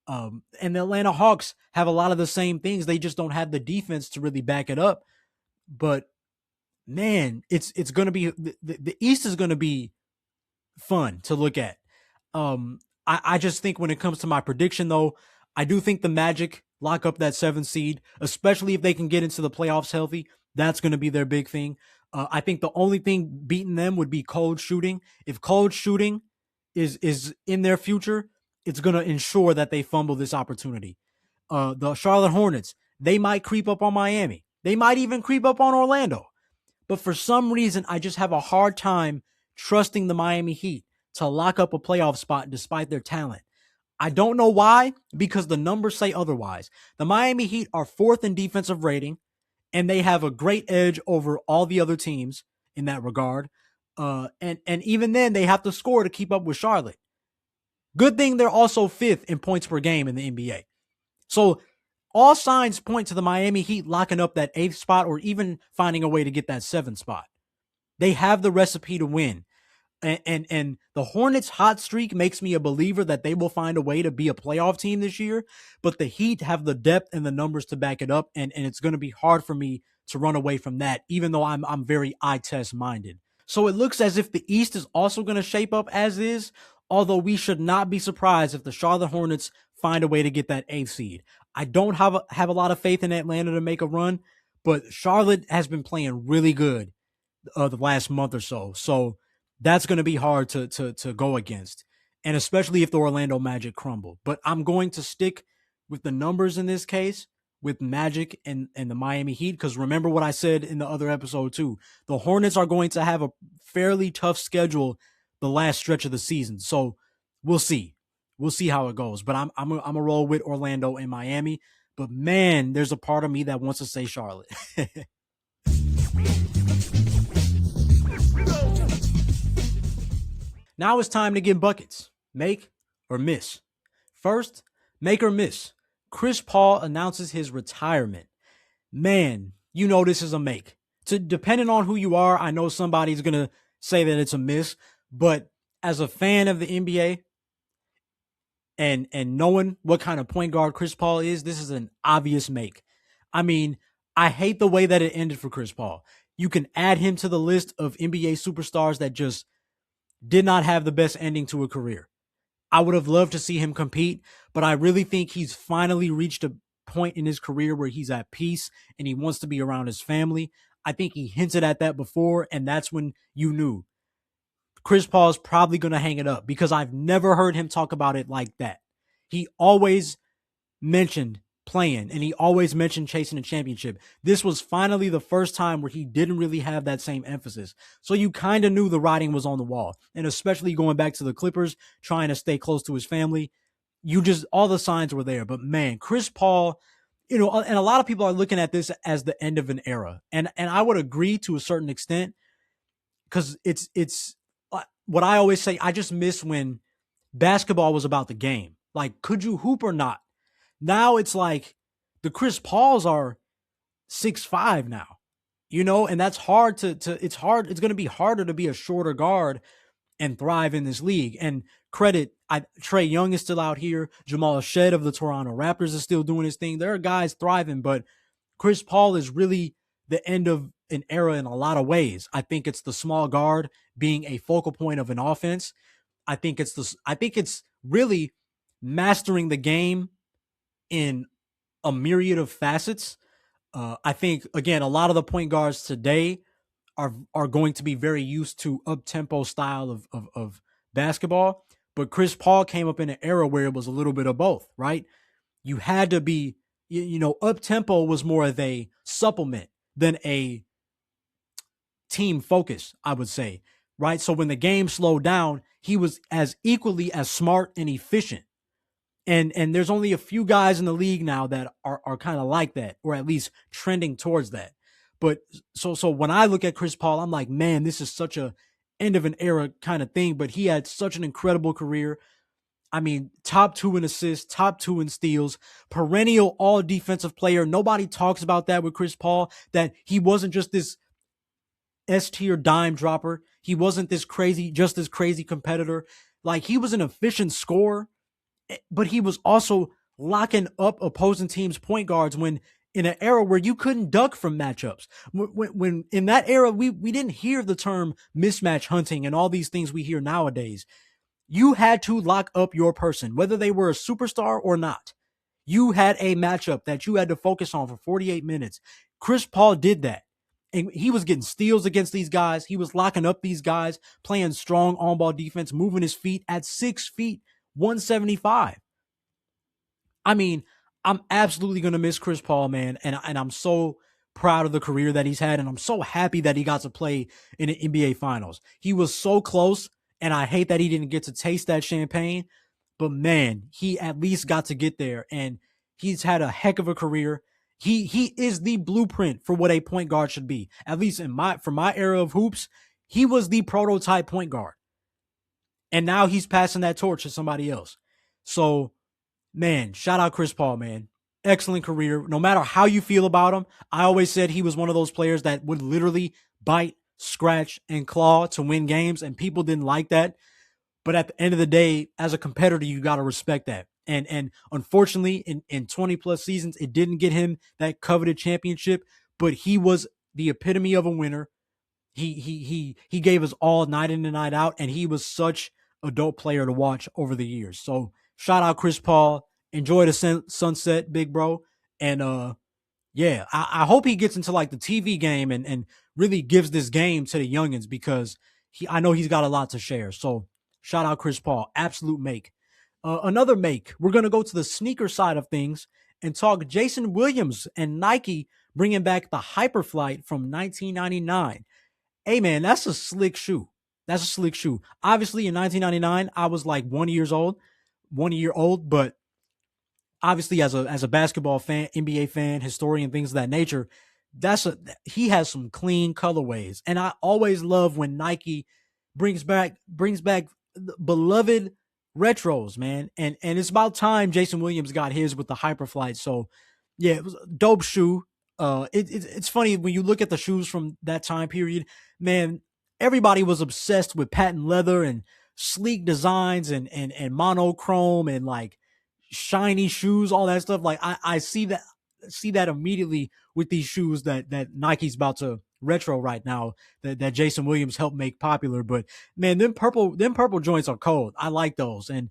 And the Atlanta Hawks have a lot of the same things. They just don't have the defense to really back it up. But man, it's going to be the East is going to be fun to look at. I just think when it comes to my prediction, though, I do think the Magic lock up that 7th seed, especially if they can get into the playoffs healthy. That's going to be their big thing. I think the only thing beating them would be cold shooting. If cold shooting is in their future, it's going to ensure that they fumble this opportunity. The Charlotte Hornets, they might creep up on Miami. They might even creep up on Orlando. But for some reason, I just have a hard time trusting the Miami Heat to lock up a playoff spot despite their talent. I don't know why, because the numbers say otherwise. The Miami Heat are 4th in defensive rating, and they have a great edge over all the other teams in that regard. And even then, they have to score to keep up with Charlotte. Good thing they're also 5th in points per game in the NBA. So all signs point to the Miami Heat locking up that 8th spot or even finding a way to get that 7th spot. They have the recipe to win. And the Hornets' hot streak makes me a believer that they will find a way to be a playoff team this year. But the Heat have the depth and the numbers to back it up. And it's going to be hard for me to run away from that, even though I'm very eye test minded. So it looks as if the East is also going to shape up as is, although we should not be surprised if the Charlotte Hornets find a way to get that 8th seed. I don't have a lot of faith in Atlanta to make a run, but Charlotte has been playing really good the last month or so. So that's going to be hard to go against, and especially if the Orlando Magic crumble. But I'm going to stick with the numbers in this case, with Magic and the Miami Heat, because remember what I said in the other episode too. The Hornets are going to have a fairly tough schedule the last stretch of the season. So we'll see. We'll see how it goes. But I'm a roll with Orlando and Miami. But man, there's a part of me that wants to say Charlotte. Now it's time to get buckets. Make or miss. First, make or miss. Chris Paul announces his retirement. Man, you know this is a make. So depending on who you are, I know somebody's going to say that it's a miss. But as a fan of the NBA and knowing what kind of point guard Chris Paul is, this is an obvious make. I mean, I hate the way that it ended for Chris Paul. You can add him to the list of NBA superstars that just did not have the best ending to a career. I would have loved to see him compete, but I really think he's finally reached a point in his career where he's at peace and he wants to be around his family. I think he hinted at that before, and that's when you knew Chris Paul is probably going to hang it up, because I've never heard him talk about it like that. He always mentioned playing, and he always mentioned chasing a championship. This was finally the first time where he didn't really have that same emphasis. So you kind of knew the writing was on the wall, and especially going back to the Clippers, trying to stay close to his family, all the signs were there. But man, Chris Paul, and a lot of people are looking at this as the end of an era. And I would agree to a certain extent, because it's what I always say, I just miss when basketball was about the game. Like, could you hoop or not? Now it's like the Chris Pauls are 6'5" now, and that's hard it's going to be harder to be a shorter guard and thrive in this league. And credit, Trae Young is still out here. Jamal Shed of the Toronto Raptors is still doing his thing. There are guys thriving, but Chris Paul is really the end of an era in a lot of ways. I think it's the small guard being a focal point of an offense. I think it's really mastering the game in a myriad of facets. I think again, a lot of the point guards today are going to be very used to up tempo style of basketball. But Chris Paul came up in an era where it was a little bit of both, right? You had to be, up tempo was more of a supplement than a team focus, I would say, right? So when the game slowed down, he was as equally as smart and efficient. And there's only a few guys in the league now that are kind of like that, or at least trending towards that. But so when I look at Chris Paul, I'm like, man, this is such a end of an era kind of thing. But he had such an incredible career. I mean, top 2 in assists, top 2 in steals, perennial all defensive player. Nobody talks about that with Chris Paul, that he wasn't just this S tier dime dropper. He wasn't this crazy competitor. Like, he was an efficient scorer, but he was also locking up opposing teams' point guards when in an era where you couldn't duck from matchups. When in that era, we didn't hear the term mismatch hunting and all these things we hear nowadays. You had to lock up your person, whether they were a superstar or not. You had a matchup that you had to focus on for 48 minutes. Chris Paul did that. And he was getting steals against these guys. He was locking up these guys, playing strong on-ball defense, moving his feet at 6 feet, 175. I mean, I'm absolutely going to miss Chris Paul, man. And I'm so proud of the career that he's had. And I'm so happy that he got to play in the NBA Finals. He was so close. And I hate that he didn't get to taste that champagne. But, man, he at least got to get there. And he's had a heck of a career. He is the blueprint for what a point guard should be. At least for my era of hoops, he was the prototype point guard. And now he's passing that torch to somebody else. So, man, shout out Chris Paul, man. Excellent career. No matter how you feel about him, I always said he was one of those players that would literally bite, scratch, and claw to win games, and people didn't like that. But at the end of the day, as a competitor, you got to respect that. And unfortunately, in 20 plus seasons, it didn't get him that coveted championship, but he was the epitome of a winner. He gave us all night in and night out, and he was such a dope player to watch over the years. So shout out Chris Paul. Enjoy the sunset, big bro. And yeah, I hope he gets into like the TV game and really gives this game to the youngins, because I know he's got a lot to share. So shout out Chris Paul. Absolute make. Another make. We're going to go to the sneaker side of things and talk Jason Williams and Nike bringing back the Hyperflight from 1999. Hey, man, that's a slick shoe. That's a slick shoe. Obviously, in 1999, I was like 1 year old, but obviously as a basketball fan, NBA fan, historian, things of that nature, he has some clean colorways. And I always love when Nike brings back beloved retros, man. And it's about time Jason Williams got his with the Hyperflight. So yeah, it was a dope shoe. It's funny when you look at the shoes from that time period, man, everybody was obsessed with patent leather and sleek designs and monochrome and like shiny shoes, all that stuff. Like I see that immediately with these shoes that Nike's about to retro right now, that Jason Williams helped make popular. But man, them purple joints are cold. I like those. And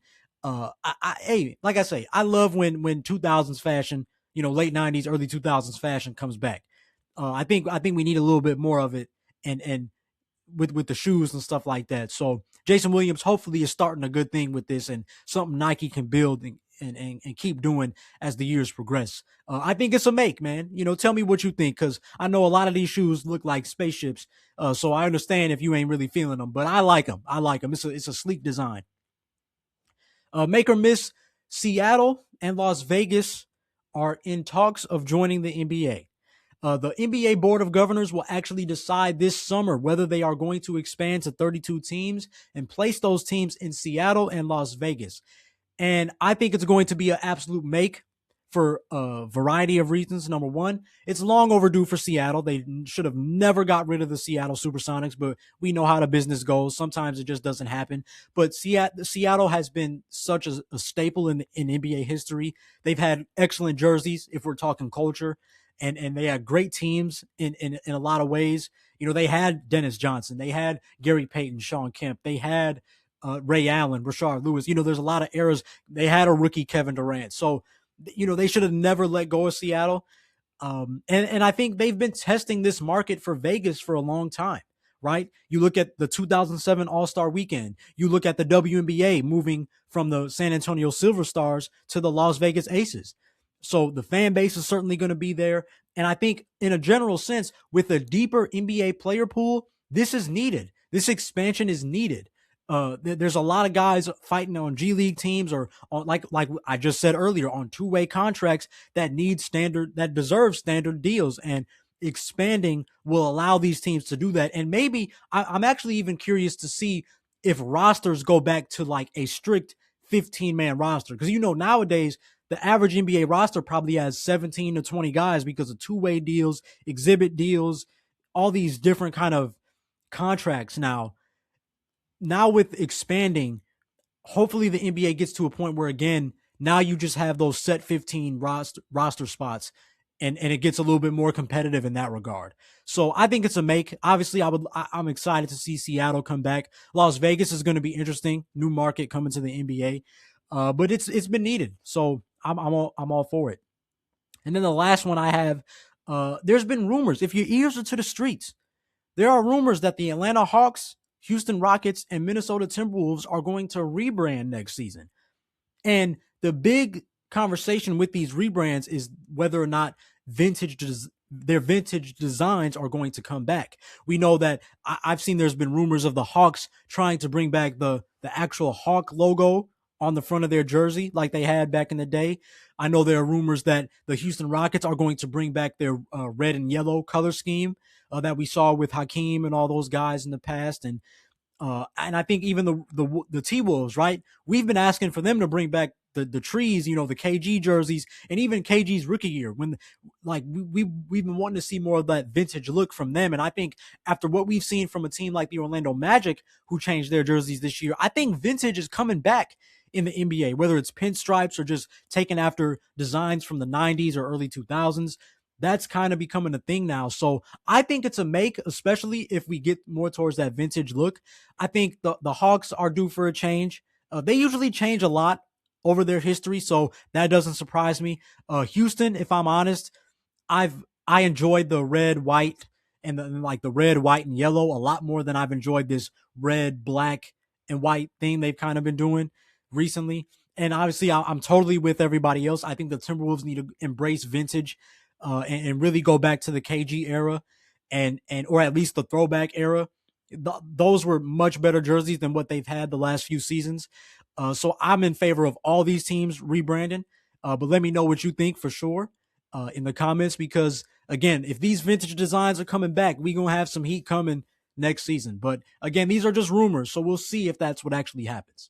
hey, like I say, I love when 2000s fashion, late 90s, early 2000s fashion comes back. I think we need a little bit more of it, and with the shoes and stuff like that. So Jason Williams hopefully is starting a good thing with this, and something Nike can build and keep doing as the years progress. I think it's a make, man. Tell me what you think, because I know a lot of these shoes look like spaceships. So I understand if you ain't really feeling them, but I like them. It's a sleek design. Make or miss, Seattle and Las Vegas are in talks of joining the NBA. The NBA Board of Governors will actually decide this summer whether they are going to expand to 32 teams and place those teams in Seattle and Las Vegas. And I think it's going to be an absolute make. for a variety of reasons. Number one, it's long overdue for Seattle. They should have never got rid of the Seattle Supersonics, but we know how the business goes. Sometimes it just doesn't happen. But Seattle has been such a staple in NBA history. They've had excellent jerseys, if we're talking culture, and they had great teams in a lot of ways. You know, they had Dennis Johnson, they had Gary Payton, Sean Kemp, they had Ray Allen, Rashard Lewis. You know, there's a lot of eras. They had a rookie Kevin Durant. So, you know, they should have never let go of Seattle. And I think they've been testing this market for Vegas for a long time, right? You look at the 2007 All-Star Weekend. You look at the WNBA moving from the San Antonio Silver Stars to the Las Vegas Aces. So the fan base is certainly going to be there. And I think in a general sense, with a deeper NBA player pool, this is needed. This expansion is needed. There's a lot of guys fighting on G League teams or on, like I just said earlier, on two-way contracts that deserve standard deals, and expanding will allow these teams to do that. And maybe I'm actually even curious to see if rosters go back to like a strict 15-man roster, because you know nowadays the average NBA roster probably has 17 to 20 guys because of two-way deals, exhibit deals, all these different kind of contracts now. Now with expanding, hopefully the NBA gets to a point where, again, now you just have those set 15 roster spots, and it gets a little bit more competitive in that regard. So I think it's a make. Obviously, I'm excited to see Seattle come back. Las Vegas is going to be interesting, new market coming to the NBA, but it's been needed. So I'm all for it. And then the last one I have, there's been rumors. If your ears are to the streets, there are rumors that the Atlanta Hawks, Houston Rockets, and Minnesota Timberwolves are going to rebrand next season. And the big conversation with these rebrands is whether or not their vintage designs are going to come back. We know that I've seen there's been rumors of the Hawks trying to bring back the actual Hawk logo on the front of their jersey like they had back in the day. I know there are rumors that the Houston Rockets are going to bring back their red and yellow color scheme that we saw with Hakeem and all those guys in the past. And I think even the T-Wolves, right? We've been asking for them to bring back the trees, you know, the KG jerseys, and even KG's rookie year, when like we've been wanting to see more of that vintage look from them. And I think after what we've seen from a team like the Orlando Magic, who changed their jerseys this year, I think vintage is coming back in the NBA, whether it's pinstripes or just taken after designs from the 90s or early 2000s. That's kind of becoming a thing now. So I think it's a make, especially if we get more towards that vintage look. I think the Hawks are due for a change. They usually change a lot over their history, so that doesn't surprise me. Houston, if I'm honest, I enjoyed the red, white, and the red, white, and yellow a lot more than I've enjoyed this red, black, and white thing they've kind of been doing recently. And obviously, I'm totally with everybody else. I think the Timberwolves need to embrace vintage and really go back to the KG era, and or at least the throwback era. Those were much better jerseys than what they've had the last few seasons. So I'm in favor of all these teams rebranding. But let me know what you think for sure in the comments, because again, if these vintage designs are coming back, we're going to have some heat coming next season. But again, these are just rumors, so we'll see if that's what actually happens.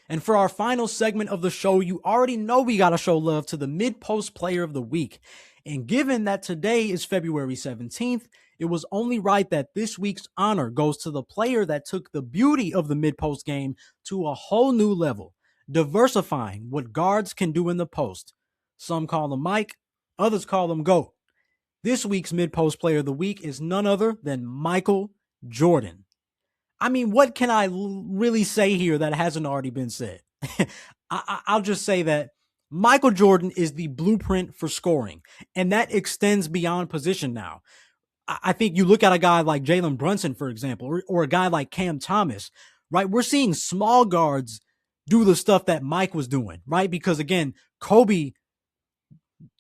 And for our final segment of the show, you already know we got to show love to the Mid-Post Player of the Week. And given that today is February 17th, it was only right that this week's honor goes to the player that took the beauty of the mid-post game to a whole new level, diversifying what guards can do in the post. Some call him Mike, others call him GOAT. This week's Mid-Post Player of the Week is none other than Michael Jordan. I mean, what can I really say here that hasn't already been said? I'll just say that Michael Jordan is the blueprint for scoring, and that extends beyond position now. I think you look at a guy like Jalen Brunson, for example, or a guy like Cam Thomas, right? We're seeing small guards do the stuff that Mike was doing, right? Because again, Kobe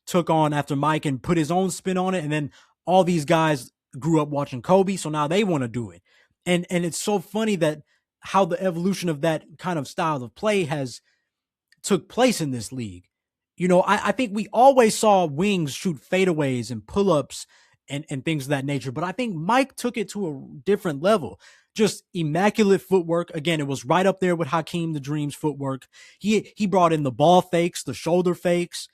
took on after Mike and put his own spin on it, and then all these guys grew up watching Kobe, so now they want to do it. And it's so funny that how the evolution of that kind of style of play has took place in this league. You know, I think we always saw wings shoot fadeaways and pull-ups and things of that nature, but I think Mike took it to a different level. just immaculate footwork. Again, it was right up there with Hakeem the Dream's footwork. He brought in the ball fakes, the shoulder fakes.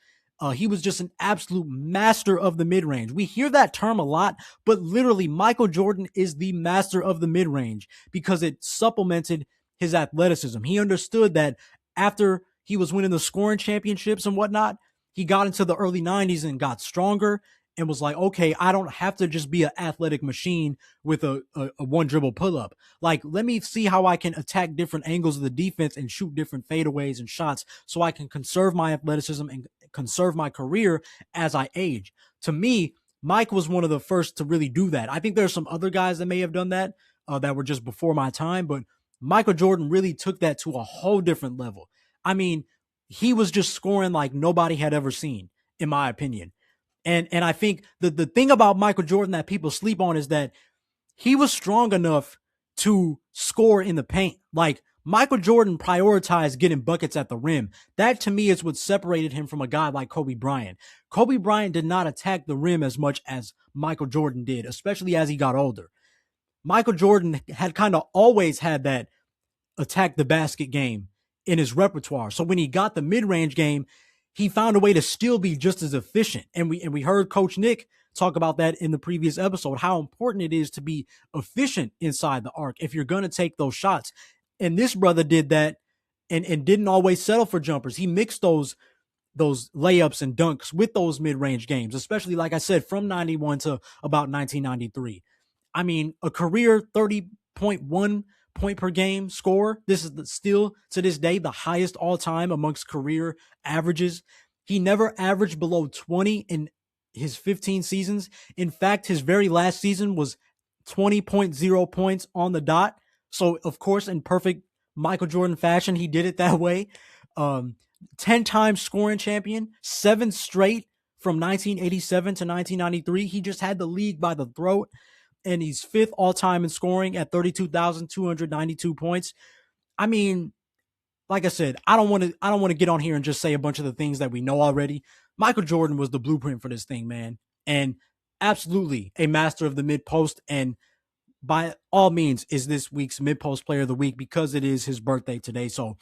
He was just an absolute master of the mid-range. We hear that term a lot, but literally Michael Jordan is the master of the mid-range because it supplemented his athleticism. He understood that after he was winning the scoring championships and whatnot, he got into the early 90s and got stronger and was like, okay, I don't have to just be an athletic machine with a one dribble pull up. Like, let me see how I can attack different angles of the defense and shoot different fadeaways and shots so I can conserve my athleticism and conserve my career as I age. To me, Mike was one of the first to really do that. I think there's some other guys that may have done that that were just before my time, but Michael Jordan really took that to a whole different level. I mean, he was just scoring like nobody had ever seen, in my opinion. And I think the thing about Michael Jordan that people sleep on is that he was strong enough to score in the paint. Like, Michael Jordan prioritized getting buckets at the rim. That to me is what separated him from a guy like Kobe Bryant. Kobe Bryant did not attack the rim as much as Michael Jordan did, especially as he got older. Michael Jordan had kind of always had that attack the basket game in his repertoire. So when he got the mid-range game, he found a way to still be just as efficient. And we heard Coach Nick talk about that in the previous episode, how important it is to be efficient inside the arc if you're going to take those shots. And this brother did that and didn't always settle for jumpers. He mixed those layups and dunks with those mid-range games, especially, like I said, from 91 to about 1993. I mean, a career 30.1 point per game score. This is still to this day the highest all time amongst career averages. He never averaged below 20 in his 15 seasons. In fact, his very last season was 20.0 points on the dot. So, of course, in perfect Michael Jordan fashion, he did it that way. 10 times scoring champion, 7 straight from 1987 to 1993. He just had the league by the throat. And he's 5th all time in scoring at 32,292 points. I mean, like I said, I don't want to get on here and just say a bunch of the things that we know already. Michael Jordan was the blueprint for this thing, man. And absolutely a master of the mid post. And by all means is this week's mid post player of the week because it is his birthday today. So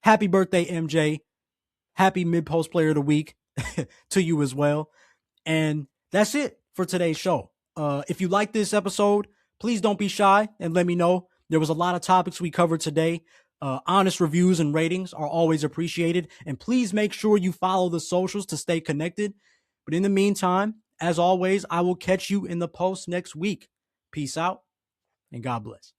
happy birthday, MJ. Happy mid post player of the week to you as well. And that's it for today's show. If you like this episode, please don't be shy and let me know. There was a lot of topics we covered today. Honest reviews and ratings are always appreciated. And please make sure you follow the socials to stay connected. But in the meantime, as always, I will catch you in the post next week. Peace out and God bless.